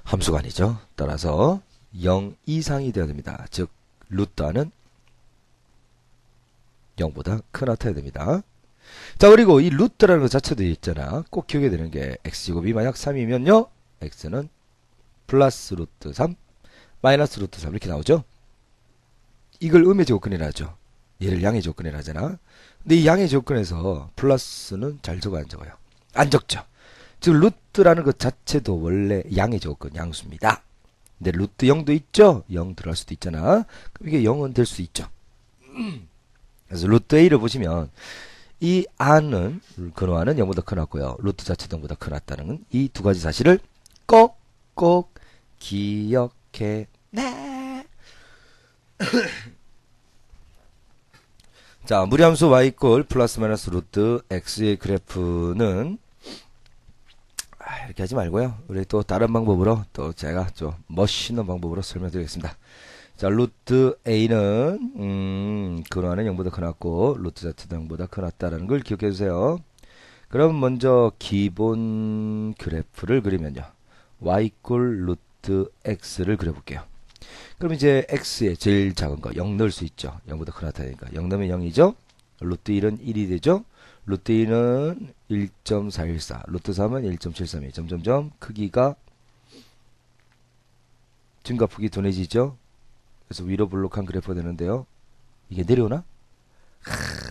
함수가 아니죠. 따라서 0 이상이 되어야 됩니다. 즉 루트는 0보다 큰 나타야 됩니다. 자, 그리고 이 루트라는 것 자체도 있잖아. 꼭 기억해야 되는 게 x제곱이 만약 3이면요, x는 플러스 루트 3, 마이너스 루트 3 이렇게 나오죠. 이걸 음의 조건이라 하죠. 얘를 양의 조건이라 하잖아. 근데 이 양의 조건에서 플러스는 잘 적어요, 안 적어요? 안 적죠. 즉 루트라는 것 자체도 원래 양의 조건, 양수입니다. 근데 루트 0도 있죠. 0 들어갈 수도 있잖아. 그럼 이게 0은 될 수 있죠. 그래서 루트 a를 보시면 이 안은 근호안은 0보다 크놨고요. 루트 자체도 0보다 크놨다는 이 두 가지 사실을 꼭꼭 기억해. 네. 자, 무리함수 y 이퀄 플러스 마이너스 루트 x의 그래프는 이렇게 하지 말고요. 우리 또 다른 방법으로 또 제가 좀 멋있는 방법으로 설명드리겠습니다. 자, 루트 a는 근호안은 0보다 크놨고 루트 자체도 0보다 크놨다라는 걸 기억해 주세요. 그럼 먼저 기본 그래프를 그리면요, y 이퀄 루트 x를 그려볼게요. 그럼 이제 x의 제일 작은 거 0 넣을 수 있죠. 0보다 크나타니까 0 넣으면 0이죠. 루트 1은 1이 되죠. 루트 2는 1.414, 루트 3은 1.732, 점점점 크기가 증가폭이 둔해지죠. 그래서 위로 볼록한 그래프가 되는데요. 이게 내려오나?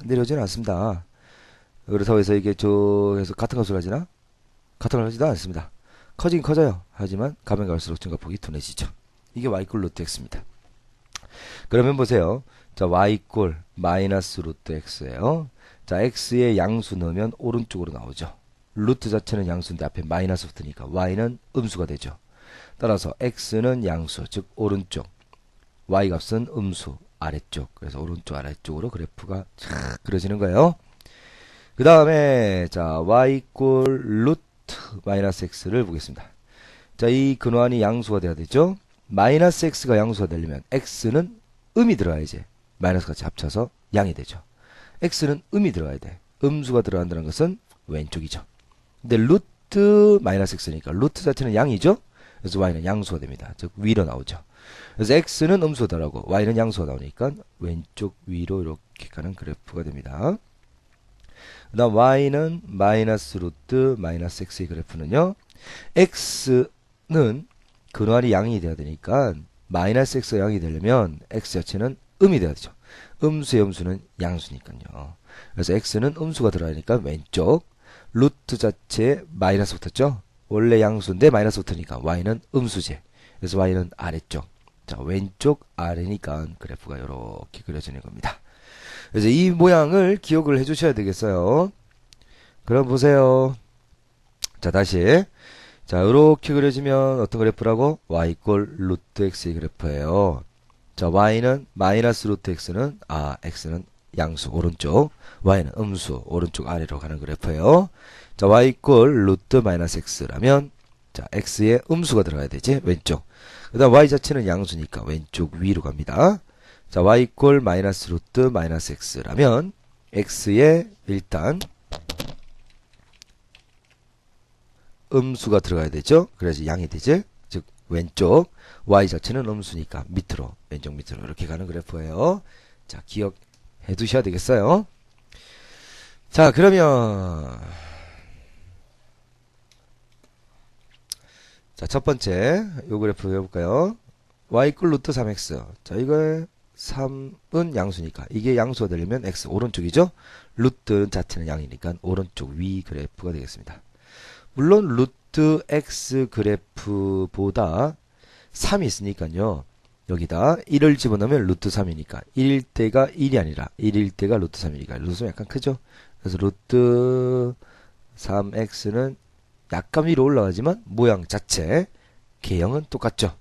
내려오지는 않습니다. 그렇다고 해서 이게 해서 같은 값으로 하지나? 같은 값을 하지도 않습니다. 커지긴 커져요. 하지만 가면 갈수록 증가폭이 둔해지죠. 이게 y 이퀄 루트 x입니다. 그러면 보세요. 자, y 이퀄 마이너스 루트 x예요. 자, x에 양수 넣으면 오른쪽으로 나오죠. 루트 자체는 양수인데 앞에 마이너스 붙으니까 y는 음수가 되죠. 따라서 x는 양수, 즉 오른쪽, y 값은 음수, 아래쪽. 그래서 오른쪽 아래쪽으로 그래프가 쫙 그려지는 거예요. 그 다음에 자, y 이퀄 루트 마이너스 x를 보겠습니다. 자, 이 근호안이 양수가 돼야 되죠. 마이너스 x가 양수가 되려면 x는 음이 들어가야지 마이너스 같이 합쳐서 양이 되죠. x는 음이 들어가야 돼. 음수가 들어간다는 것은 왼쪽이죠. 근데 루트 마이너스 x니까 루트 자체는 양이죠. 그래서 y는 양수가 됩니다. 즉 위로 나오죠. 그래서 x는 음수가 나오고 y는 양수가 나오니까 왼쪽 위로 이렇게 가는 그래프가 됩니다. 그 다음 y는 마이너스 루트 마이너스 x의 그래프는요, x는 근호안이 양이 돼야 되니까 마이너스 x가 양이 되려면 x 자체는 음이 돼야 되죠. 음수의 음수는 양수니까요. 그래서 x는 음수가 들어가니까 왼쪽, 루트 자체에 마이너스 붙었죠. 원래 양수인데 마이너스 붙으니까 y는 음수제. 그래서 y는 아래쪽. 자, 왼쪽 아래니까 그래프가 이렇게 그려지는 겁니다. 그래서 이 모양을 기억을 해 주셔야 되겠어요. 그럼 보세요. 자, 다시. 자, 이렇게 그려지면 어떤 그래프라고? y 이꼴 루트 x의 그래프예요. 자, y는 마이너스 루트 x는, x는 양수, 오른쪽. y는 음수, 오른쪽 아래로 가는 그래프예요. 자, y 이꼴 루트 마이너스 x라면, 자, x에 음수가 들어가야 되지, 왼쪽. 그 다음 y 자체는 양수니까 왼쪽 위로 갑니다. 자, y 이꼴 마이너스 루트 마이너스 x라면, x에 일단, 음수가 들어가야 되죠. 그래서 양이 되지. 즉 왼쪽 y 자체는 음수니까 밑으로 왼쪽 밑으로 이렇게 가는 그래프예요. 자, 기억해 두셔야 되겠어요. 자, 그러면 자, 첫 번째 요 그래프 해볼까요? y 이퀄 루트 3x. 자, 이거 3은 양수니까 이게 양수가 되려면 x 오른쪽이죠. 루트 자체는 양이니까 오른쪽 위 그래프가 되겠습니다. 물론 루트 x 그래프보다 3이 있으니까요. 여기다 1을 집어넣으면 루트 3이니까 1일 때가 1이 아니라 1일 때가 루트 3이니까 루트 3이 약간 크죠. 그래서 루트 3x는 약간 위로 올라가지만 모양 자체 개형은 똑같죠.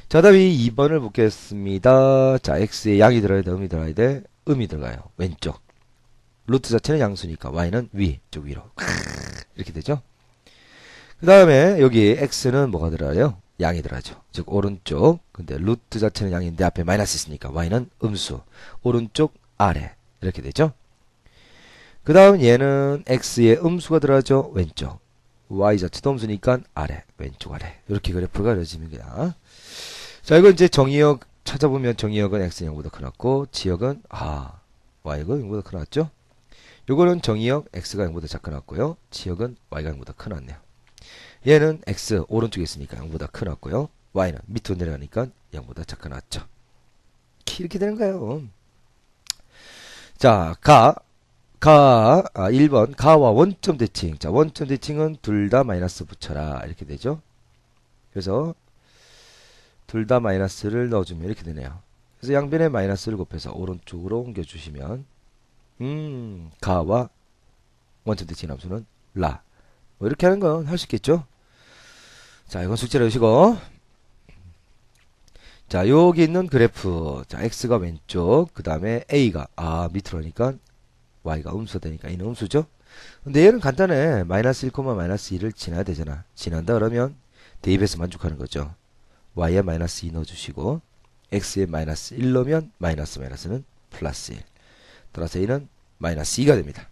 자, 다음에 2번을 보겠습니다. 자, x에 양이 들어야 돼, 음이 들어야 돼, 음이 들어가요. 왼쪽. 루트 자체는 양수니까 y는 쪽 위로. 이렇게 되죠. 그 다음에 여기 x는 뭐가 들어가요? 양이 들어가죠. 즉 오른쪽. 근데 루트 자체는 양인데 앞에 마이너스 있으니까 y는 음수. 오른쪽 아래. 이렇게 되죠. 그 다음 얘는 x에 음수가 들어가죠. 왼쪽. y 자체도 음수니까 아래. 왼쪽 아래. 이렇게 그래프가 그려집니다. 자, 이거 이제 정의역 찾아보면 정의역은 x는 0보다 크놨고 지역은 y가 0보다 크놨죠. 요거는 정의역 x가 0보다 작아놨고요. 지역은 y가 0보다 크놨네요. 얘는 x 오른쪽에 있으니까 0보다 크놨고요. y는 밑으로 내려가니까 0보다 작아놨죠. 이렇게 되는 거예요. 자, 1번 가와 원점 대칭. 자, 원점 대칭은 둘 다 마이너스 붙여라. 이렇게 되죠. 그래서 둘 다 마이너스를 넣어주면 이렇게 되네요. 그래서 양변에 마이너스를 곱해서 오른쪽으로 옮겨주시면 가와 원점 대칭 함수는 라. 뭐 이렇게 하는 건 할 수 있겠죠? 자, 이건 숙제로 해주시고. 자, 여기 있는 그래프. 자, x가 왼쪽. 그 다음에 a가, 밑으로 하니까 y가 음수 되니까 이는 음수죠? 근데 얘는 간단해. 마이너스 1, 마이너스 2를 지나야 되잖아. 지난다 그러면 대입해서 만족하는 거죠. y에 마이너스 2 넣어주시고, x에 마이너스 1 넣으면 마이너스는 플러스 1. 따라서 a는 마이너스 2가 됩니다.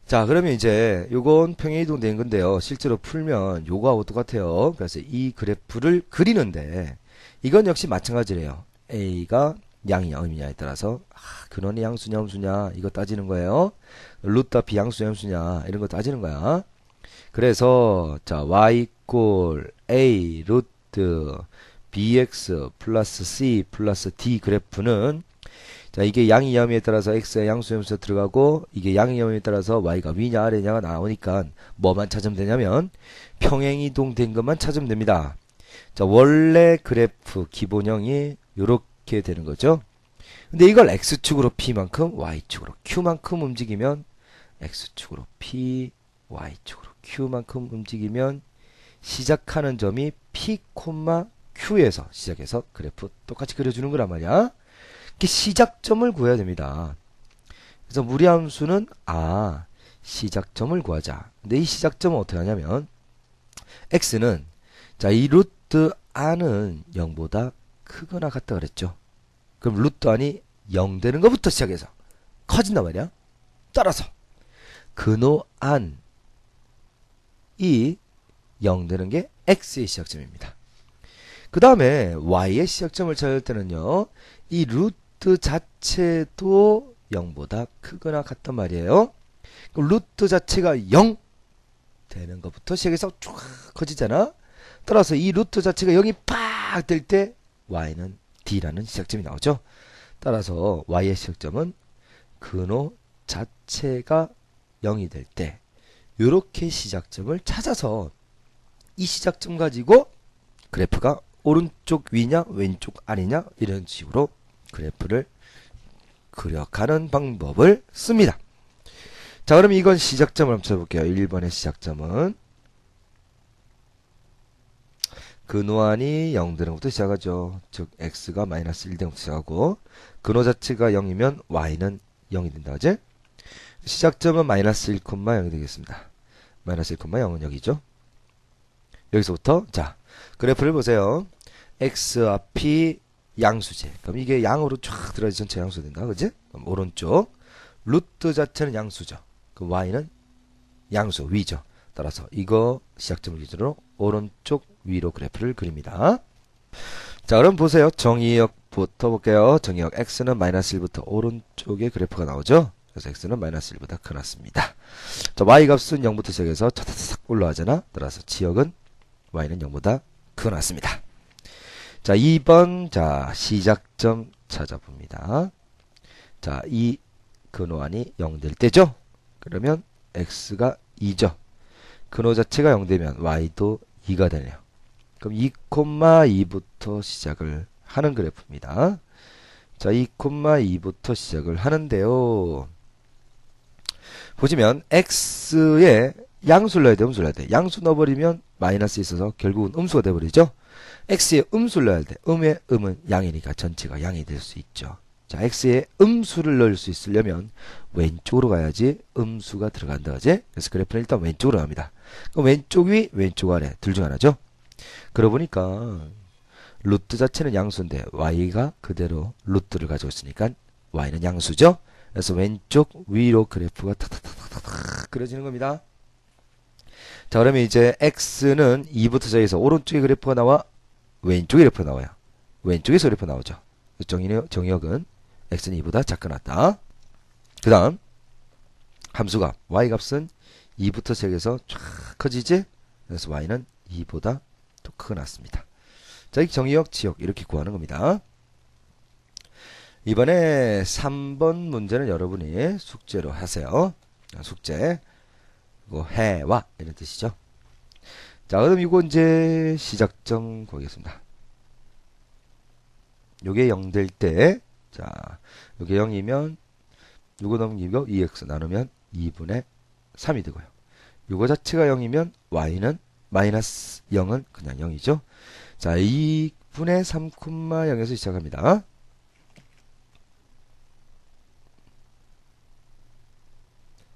자, 그러면 이제 요건 평행이동 된 건데요. 실제로 풀면 요거하고 똑같아요. 그래서 이 그래프를 그리는데 이건 역시 마찬가지래요. a가 양이냐 음이냐에 따라서 근원이 양수냐 음수냐 이거 따지는 거예요. 루트 비양수냐 음수냐 이런 거 따지는 거야. 그래서 자, y 이꼴 a 루트 bx 플러스 c 플러스 d 그래프는 자, 이게 양이 야음에 따라서 x가 양수염수 들어가고 이게 양이 야음에 따라서 y가 위냐 아래냐가 나오니까 뭐만 찾으면 되냐면 평행이동 된 것만 찾으면 됩니다. 자, 원래 그래프 기본형이 요렇게 되는 거죠. 근데 이걸 x축으로 p만큼 y축으로 q만큼 움직이면 x축으로 p y축으로 q만큼 움직이면 시작하는 점이 p, q에서 시작해서 그래프 똑같이 그려주는 거란 말이야. 시작점을 구해야 됩니다. 그래서 무리함수는 시작점을 구하자. 근데 이 시작점은 어떻게 하냐면 x는 자, 이 루트 안은 0보다 크거나 같다 그랬죠. 그럼 루트 안이 0 되는 것부터 시작해서 커진단 말이야. 따라서 근호 안이 0 되는 게 x의 시작점입니다. 그 다음에 y의 시작점을 찾을 때는요. 이 루트 자체도 0보다 크거나 같단 말이에요. 그럼 루트 자체가 0 되는 것부터 시작해서 쫙 커지잖아. 따라서 이 루트 자체가 0이 팍 될 때 y는 d라는 시작점이 나오죠. 따라서 y의 시작점은 근호 자체가 0이 될 때 이렇게 시작점을 찾아서 이 시작점 가지고 그래프가 오른쪽 위냐 왼쪽 아래냐 이런 식으로 그래프를 그려가는 방법을 씁니다. 자, 그럼 이건 시작점을 한번 쳐볼게요. 1번의 시작점은 근호안이 0되는 것부터 시작하죠. 즉 x가 마이너스 1되는 것부터 시작하고 근호 자체가 0이면 y는 0이 된다. 그지? 시작점은 마이너스 1,0이 되겠습니다. 마이너스 1,0은 여기죠. 여기서부터 자 그래프를 보세요. x 앞이 양수지. 그럼 이게 양으로 쫙 들어가지 전체 양수 된다. 그지? 그럼 오른쪽 루트 자체는 양수죠. 그럼 y는 양수 위죠. 따라서 이거 시작점을 기준으로 오른쪽 위로 그래프를 그립니다. 자 그럼 보세요. 정의역부터 볼게요. 정의역 x는 마이너스 1부터 오른쪽에 그래프가 나오죠. 그래서 x는 마이너스 1보다 크났습니다. 자 y 값은 0부터 시작해서 차차차삭 올라가잖아. 따라서 지역은 y는 0보다 크났습니다. 자 2번 자 시작점 찾아봅니다. 자 이 근호안이 0 될 때죠. 그러면 x가 2죠. 근호 자체가 0 되면 y도 2가 되네요. 그럼 2,2부터 시작을 하는 그래프입니다. 자 2,2부터 시작을 하는데요. 보시면 x에 양수를 넣어야 돼, 음수를 넣어야 돼. 양수 넣어버리면 마이너스 있어서 결국은 음수가 돼버리죠. x에 음수를 넣어야 돼. 음에 음은 양이니까 전체가 양이 될 수 있죠. 자 x에 음수를 넣을 수 있으려면 왼쪽으로 가야지 음수가 들어간다. 그지? 그래서 그래프는 일단 왼쪽으로 갑니다. 그럼 왼쪽 위, 왼쪽 아래 둘 중 하나죠. 그러고 보니까 루트 자체는 양수인데 y가 그대로 루트를 가지고 있으니까 y는 양수죠. 그래서 왼쪽 위로 그래프가 탁탁탁탁탁 그려지는 겁니다. 자 그러면 이제 x는 2부터 시작해서 오른쪽에 그래프가 나와 왼쪽에 그래프가 나와요. 왼쪽에서 그래프 나오죠. 정의역은 x는 2보다 작거났다. 그 다음 함수값 y값은 2부터 시작해서 쫙 커지지. 그래서 y는 2보다 또 크게 났습니다. 자, 이 정의역, 지역 이렇게 구하는 겁니다. 이번에 3번 문제는 여러분이 숙제로 하세요. 숙제. 이거 해와 이런 뜻이죠. 자, 그럼 이거 이제 시작점 구하겠습니다. 요게 0 될 때, 자, 요게 0이면 요거 넘기고 2x 나누면 2분의 3이 되고요. 요거 자체가 0이면 y는 마이너스 0은 그냥 0이죠. 자, 2분의 3,0에서 시작합니다.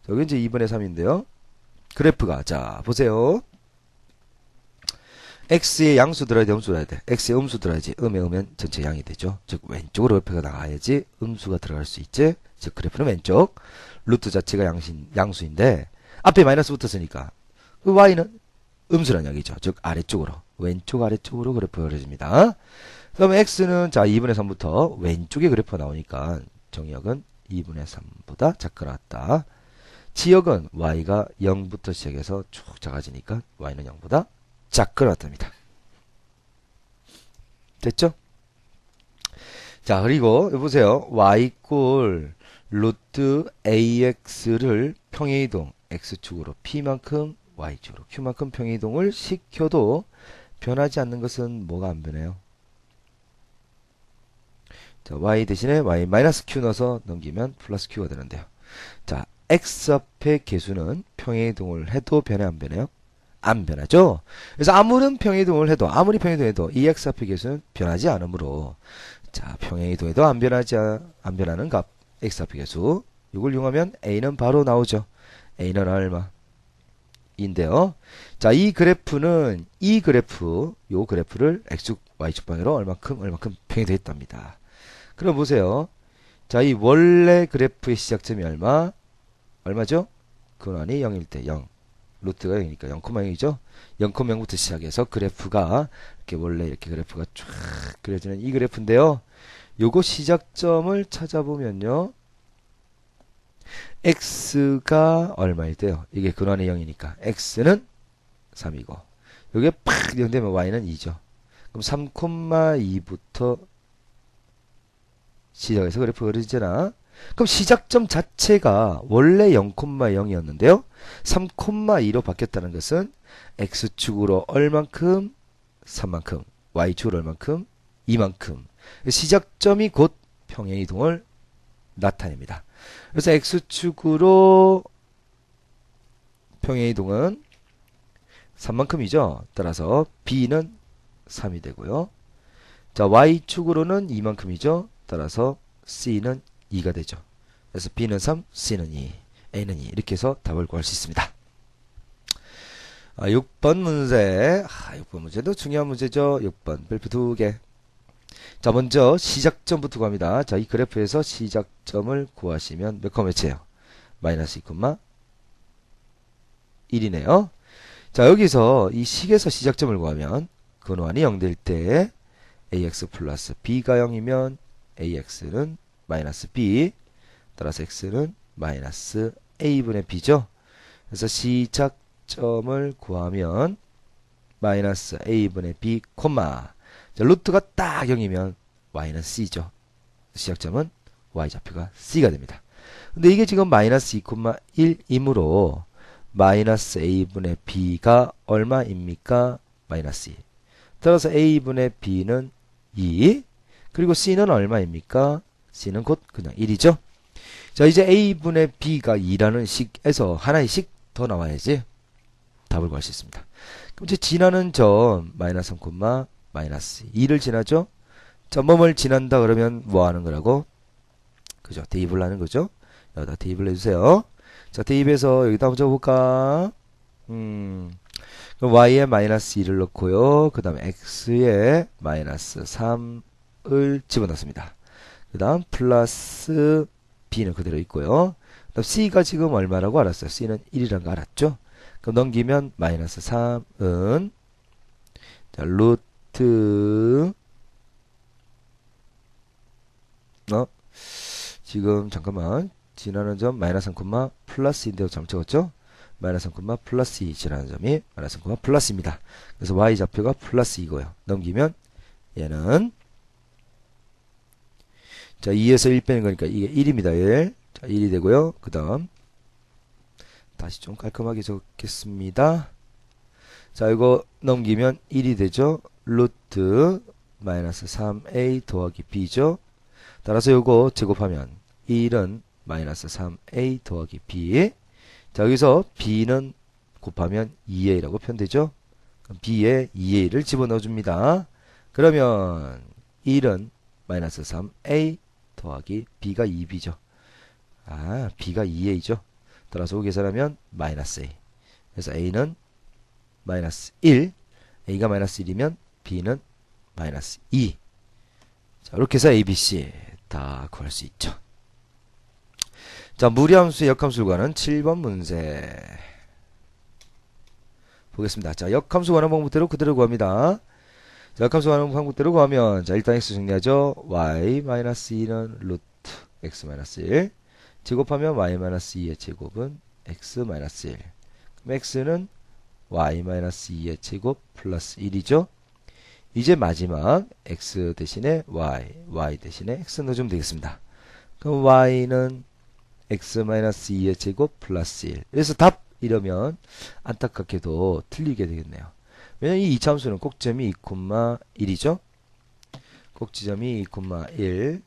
여기 이제 2분의 3인데요. 그래프가, 자, 보세요. x에 양수 들어야 돼, 음수 들어야 돼. x에 음수 들어야지. 음에 음은 전체 양이 되죠. 즉, 왼쪽으로 그래프가 나가야지 음수가 들어갈 수 있지. 즉, 그래프는 왼쪽. 루트 자체가 양수인데, 앞에 마이너스 붙었으니까, 그 y는 음수란 얘기죠. 즉, 아래쪽으로. 왼쪽 아래쪽으로 그래프가 그려집니다. 그럼 x는, 자, 2분의 3부터 왼쪽에 그래프가 나오니까, 정의역은 2분의 3보다 작게 나왔다. 지역은 y가 0부터 시작해서 쭉 작아지니까 y는 0보다 작게 나왔답니다. 됐죠? 자, 그리고 보세요. y 꼴 루트 ax를 평행이동 x축으로 p만큼 y축으로 q만큼 평행이동을 시켜도 변하지 않는 것은 뭐가 안 변해요? 자, y 대신에 y 마이너스 q 넣어서 넘기면 플러스 q가 되는데요. 자, x 앞의 개수는 평행이동을 해도 변해 안 변해요? 안 변하죠. 그래서 아무리 평행이동을 해도 이 x 앞의 개수는 변하지 않으므로 자 평행이동에도 안 변하는 값 x 앞의 개수 이걸 이용하면 a는 바로 나오죠. a는 얼마? 인데요. 자, 이 그래프는 요 그래프를 x축 y축 방향으로 얼마큼 평행되어 있답니다. 그럼 보세요. 자, 이 원래 그래프의 시작점이 얼마죠? 근원이 0일 때 0. 루트가 0이니까 0,0이죠. 0,0부터 시작해서 그래프가 이렇게 원래 이렇게 그래프가 쫙 그려지는 이 그래프인데요. 요거 시작점을 찾아보면요. x가 얼마일 때요? 이게 근원이 0이니까 x는 3이고 요게 팍 0 되면 y는 2죠. 그럼 3,2부터 시작해서 그래프 그려지잖아. 그럼 시작점 자체가 원래 0,0이었는데요. 3,2로 바뀌었다는 것은 x축으로 얼만큼? 3만큼. y축으로 얼만큼? 2만큼. 시작점이 곧 평행 이동을 나타냅니다. 그래서 x축으로 평행 이동은 3만큼이죠. 따라서 b는 3이 되고요. 자, y축으로는 2만큼이죠. 따라서 c는 2가 되죠. 그래서 b는 3, c는 2, a는 2 이렇게 해서 답을 구할 수 있습니다. 6번 문제. 6번 문제도 중요한 문제죠. 6번 별표 2개. 자, 먼저 시작점부터 구합니다. 자, 이 그래프에서 시작점을 구하시면 몇 컴마 몇이에요? 마이너스 2,1이네요. 자, 여기서 이 식에서 시작점을 구하면 근원이 0 될 때 ax 플러스 b가 0이면 ax는 마이너스 b, 따라서 x는 마이너스 a분의 b죠. 그래서 시작점을 구하면 마이너스 a분의 b, 콤마. 자, 루트가 딱 0이면 y는 c죠. 시작점은 y좌표가 c가 됩니다. 근데 이게 지금 마이너스 2,1이므로 마이너스 a분의 b가 얼마입니까? 마이너스 2. 따라서 a분의 b는 2. 그리고 c는 얼마입니까? c는 곧 그냥 1이죠. 자, 이제 a분의 b가 2라는 식에서 하나의 식 더 나와야지 답을 구할 수 있습니다. 그럼 이제 지나는 점 마이너스 3, 마이너스 2를 지나죠. 자, 뭐뭘 지난다 그러면 뭐 하는 거라고? 그죠? 대입을 하는 거죠. 여기다 대입을 해주세요. 자, 대입해서 여기다 한번 적어볼까? 그럼 y에 마이너스 2를 넣고요. 그 다음에 x에 마이너스 3을 집어넣습니다. 그 다음 플러스 b는 그대로 있고요. 그 다음 c가 지금 얼마라고 알았어요? c는 1이라는 거 알았죠? 그럼 넘기면 마이너스 3은 자, 루트 지금 잠깐만 지나는 점 마이너스 3, 플러스인데요. 잘못 적었죠? 마이너스 3, 플러스 2 지나는 점이 마이너스 3, 플러스입니다. 그래서 y좌표가 플러스 2고요. 넘기면 얘는 자 2에서 1 빼는 거니까 이게 1입니다. 1. 자 1이 되고요. 그 다음 다시 좀 깔끔하게 적겠습니다. 자 이거 넘기면 1이 되죠. 루트 마이너스 3a 더하기 b죠. 따라서 요거 제곱하면 1은 마이너스 3a 더하기 b. 자, 여기서 b는 곱하면 2a라고 표현되죠. 그럼 b에 2a를 집어넣어 줍니다. 그러면 1은 마이너스 3a 더하기 b가 2b죠. 아, b가 2a죠. 따라서 계산하면 마이너스 a. 그래서 a는 마이너스 1. a가 마이너스 1이면 b는 마이너스 2. 자, 이렇게 해서 a, b, c 다 구할 수 있죠. 자, 무리함수의 역함수를 구하는 7번 문제 보겠습니다. 자, 역함수 구하는 방법대로 그대로 구합니다. 자, 역함수 구하는 방법대로 구하면 자, 일단 x 정리하죠. y-2는 루트 x-1 제곱하면 y-2의 제곱은 x-1. 그럼 x는 y-2의 제곱 플러스 1이죠. 이제 마지막 x 대신에 y 대신에 x 넣어주면 되겠습니다. 그럼 y는 x-2의 제곱 플러스 1. 그래서 답 이러면 안타깝게도 틀리게 되겠네요. 왜냐면 이 이차함수는 꼭지점이 2,1이죠. 꼭지점이 2,1.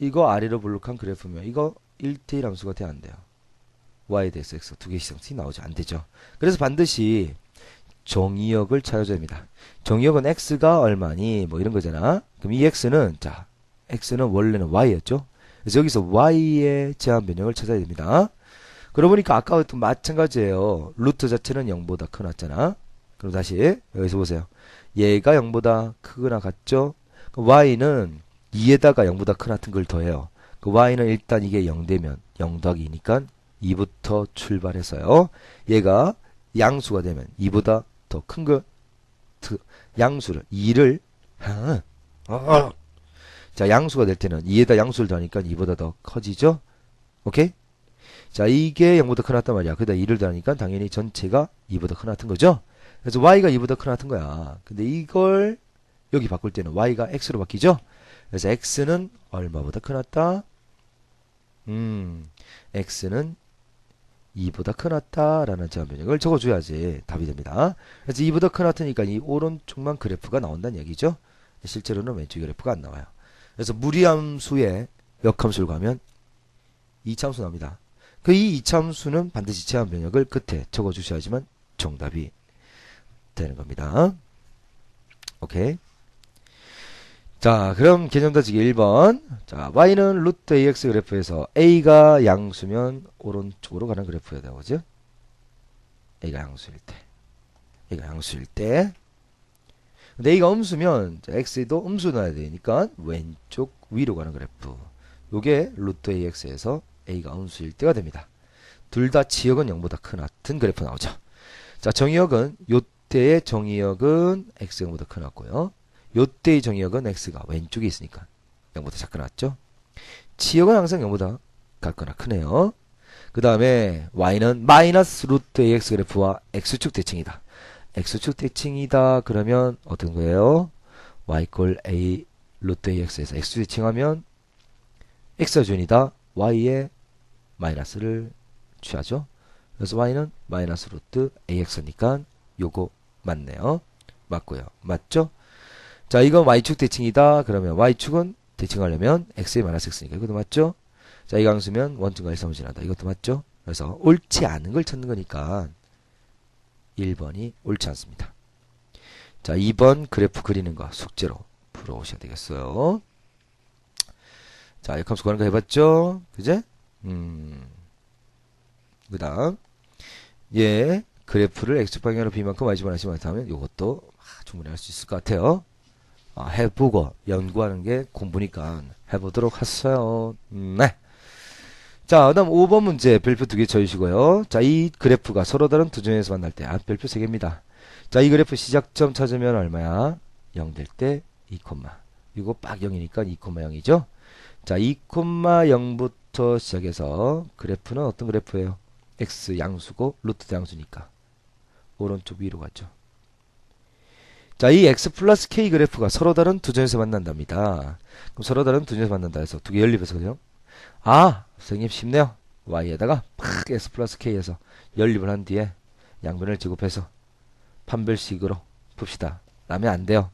이거 아래로 볼록한 그래프면 이거 1대1 함수가 돼야 안 돼요. y에 대해서 x 두 개씩 이상씩 나오죠. 안 되죠. 그래서 반드시 정의역을 찾아줘야 됩니다. 정의역은 x가 얼마니 뭐 이런 거잖아. 그럼 이 x는 자 x는 원래는 y였죠. 그래서 여기서 y의 제한 변형을 찾아야 됩니다. 그러고 보니까 아까와 또 마찬가지예요. 루트 자체는 0보다 크놨잖아. 그럼 다시 여기서 보세요. 얘가 0보다 크거나 같죠. 그럼 y는 2에다가 0보다 크나튼 걸 더해요. 그 y는 일단 이게 0 되면 0 더하기 2니까 2부터 출발해서요. 얘가 양수가 되면 2보다 더 큰 거 양수를 2를 자 양수가 될 때는 2에다 양수를 더하니까 2보다 더 커지죠. 오케이? 자 이게 0보다 크나단 말이야. 그다 2를 더하니까 당연히 전체가 2보다 크나튼 거죠. 그래서 y가 2보다 크나튼 거야. 근데 이걸 여기 바꿀 때는 y가 x로 바뀌죠. 그래서 x는 얼마보다 크났다? x는 2보다 크났다라는 제한 변형을 적어줘야지 답이 됩니다. 그래서 2보다 크났으니까 이 오른쪽만 그래프가 나온다는 얘기죠. 실제로는 왼쪽 그래프가 안 나와요. 그래서 무리함수의 역함수를 구하면 이차함수 나옵니다. 그 이 이차함수는 반드시 제한 변역을 끝에 적어 주셔야지만 정답이 되는 겁니다. 오케이. 자, 그럼 개념 따지기 1번. 자, y는 루트 ax 그래프에서 a가 양수면 오른쪽으로 가는 그래프여야 되고, 그죠? a가 양수일 때. a가 양수일 때. 근데 a가 음수면 x도 음수 넣어야 되니까 왼쪽 위로 가는 그래프. 요게 루트 ax에서 a가 음수일 때가 됩니다. 둘 다 지역은 0보다 큰 같은 그래프 나오죠. 자, 정의역은 요때의 정의역은 x가 0보다 큰 같고요. 요때의 정의역은 x가 왼쪽에 있으니까 0보다 작거나 같죠. 지역은 항상 0보다 같거나 크네요. 그 다음에 y는 마이너스 루트 ax 그래프와 x축 대칭이다. x축 대칭이다 그러면 어떤 거예요? y 꼴 a 루트 ax에서 x축 대칭하면 x가 준이다. y의 마이너스를 취하죠. 그래서 y는 마이너스 루트 ax니까 요거 맞네요. 맞고요. 맞죠? 자, 이건 y축 대칭이다. 그러면 y축은 대칭하려면 x의 마이너스 x니까 이것도 맞죠? 자, 이거 함수면 원점과 1, 3을 지나다. 이것도 맞죠? 그래서 옳지 않은 걸 찾는 거니까 1번이 옳지 않습니다. 자, 2번 그래프 그리는 거 숙제로 풀어오셔야 되겠어요. 자, 역함수 구하는 거 해봤죠? 그제? 그 다음 예, 그래프를 x방향으로 b만큼 y지만 하시면 하면 이것도 충분히 할 수 있을 것 같아요. 해보고 연구하는 게 공부니까 해보도록 하세요. 네. 자, 그 다음 5번 문제 별표 2개 쳐주시고요. 자, 이 그래프가 서로 다른 두 점에서 만날 때, 별표 3개입니다. 자, 이 그래프 시작점 찾으면 얼마야? 0 될 때 2, 이거 빡 0이니까 2, 0이죠? 자, 2, 0부터 시작해서 그래프는 어떤 그래프예요? x 양수고 루트 양수니까 오른쪽 위로 가죠. 자, 이 x 플러스 k 그래프가 서로 다른 두 점에서 만난답니다. 그럼 서로 다른 두 점에서 만난다 해서 두 개 연립해서 그죠? 선생님 쉽네요. y에다가 팍 x 플러스 k에서 연립을 한 뒤에 양변을 제곱해서 판별식으로 풉시다. 라면 안 돼요.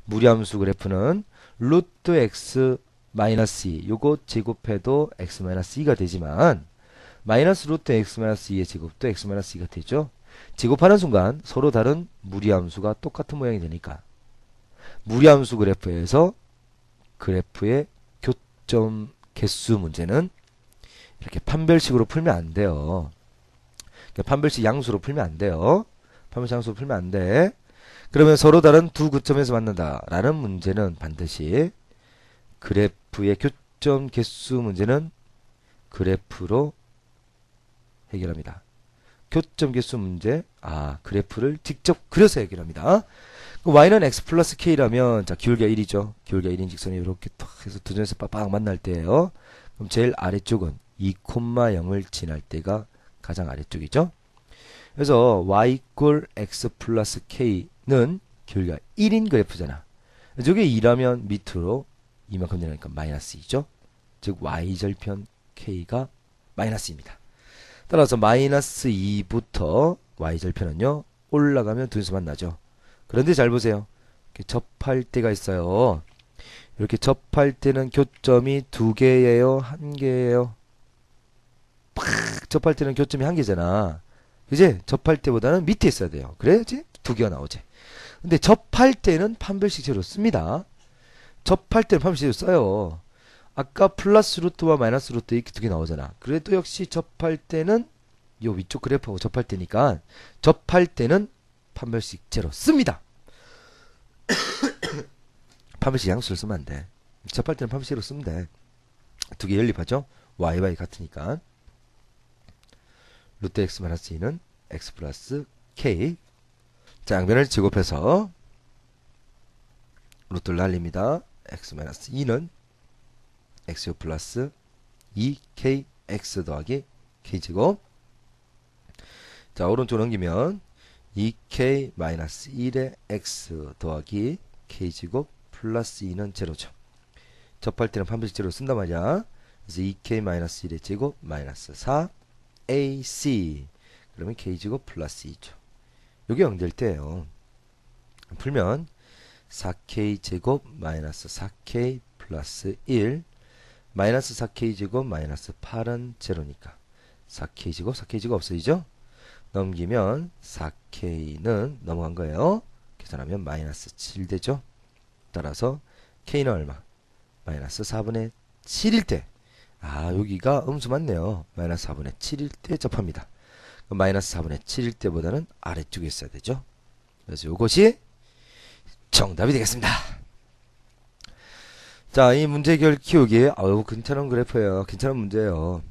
무리함수 그래프는 루트 x 마이너스 2 요거 제곱해도 x 마이너스 2가 되지만 마이너스 루트 x 마이너스 2의 제곱도 x 마이너스 2가 되죠. 제곱하는 순간 서로 다른 무리함수가 똑같은 모양이 되니까 무리함수 그래프에서 그래프의 교점 개수 문제는 이렇게 판별식으로 풀면 안 돼요. 판별식 양수로 풀면 안 돼요. 판별식 양수로 풀면 안 돼. 그러면 서로 다른 두 구점에서 만난다 라는 문제는 반드시 그래프의 교점 개수 문제는 그래프로 해결합니다. 교점 개수 문제, 그래프를 직접 그려서 해결합니다. y는 x 플러스 k라면, 자, 기울기가 1이죠. 기울기가 1인 직선이 이렇게 탁 해서 두 점에서 빡빡 만날 때예요. 그럼 제일 아래쪽은 2,0을 지날 때가 가장 아래쪽이죠. 그래서 y 꼴 x 플러스 k는 기울기가 1인 그래프잖아. 저게 2라면 밑으로 이만큼 내려가니까 마이너스 2죠. 즉 y절편 k가 마이너스입니다. 따라서 마이너스 2부터 y절편은요 올라가면 두 점에서 만나죠. 그런데 잘 보세요. 이렇게 접할 때가 있어요. 이렇게 접할 때는 교점이 2개예요? 1개예요? 팍 접할 때는 교점이 1개잖아. 그지? 접할 때보다는 밑에 있어야 돼요. 그래야지 2개가 나오지. 근데 접할 때는 판별식 제로 씁니다. 접할 때는 판별식 제로 써요. 아까 플러스 루트와 마이너스 루트 이렇게 2개 나오잖아. 그래도 역시 접할 때는 요 위쪽 그래프하고 접할 때니까 접할 때는 판별식 제로 씁니다. 판별식 양수를 쓰면 안 돼. 접할 때는 판별식 제로 쓰면 돼. 2개 연립하죠. y 같으니까 루트 x 마이너스 2는 x 플러스 k. 자, 양변을 제곱해서 루트를 날립니다. x 마이너스 2는 x 플러스 2kx 더하기 k제곱. 자, 오른쪽 넘기면 2k 마이너스 1의 x 더하기 k제곱 플러스 2는 제로죠. 접할 때는 판별식 제로 쓴단 말이야. 그래서 2k 마이너스 1의 제곱 마이너스 4ac. 그러면 k제곱 플러스 2죠. 요게 0 될 때예요. 풀면 4k 제곱 마이너스 4k 플러스 1 마이너스 4k 제곱 마이너스 8은 제로니까 4k 제곱 4k 제곱 없어지죠? 넘기면 4k는 넘어간 거예요. 계산하면 마이너스 7 되죠? 따라서 k는 얼마? 마이너스 4분의 7일 때, 여기가 음수 맞네요. 마이너스 4분의 7일 때 접합니다. 그럼 마이너스 4분의 7일 때보다는 아래쪽에 있어야 되죠. 그래서 이것이 정답이 되겠습니다. 자, 이 문제 해결 키우기, 괜찮은 그래프예요. 괜찮은 문제예요.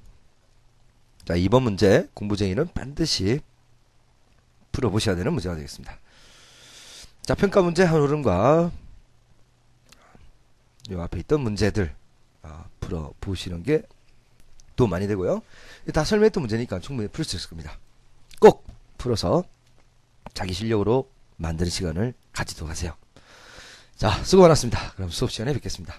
자, 2번 문제, 공부쟁이는 반드시 풀어보셔야 되는 문제가 되겠습니다. 자, 평가 문제 한 흐름과 이 앞에 있던 문제들 풀어보시는 게 도움 많이 되고요. 다 설명했던 문제니까 충분히 풀 수 있을 겁니다. 꼭 풀어서 자기 실력으로 만드는 시간을 가지도록 하세요. 자, 수고 많았습니다. 그럼 수업 시간에 뵙겠습니다.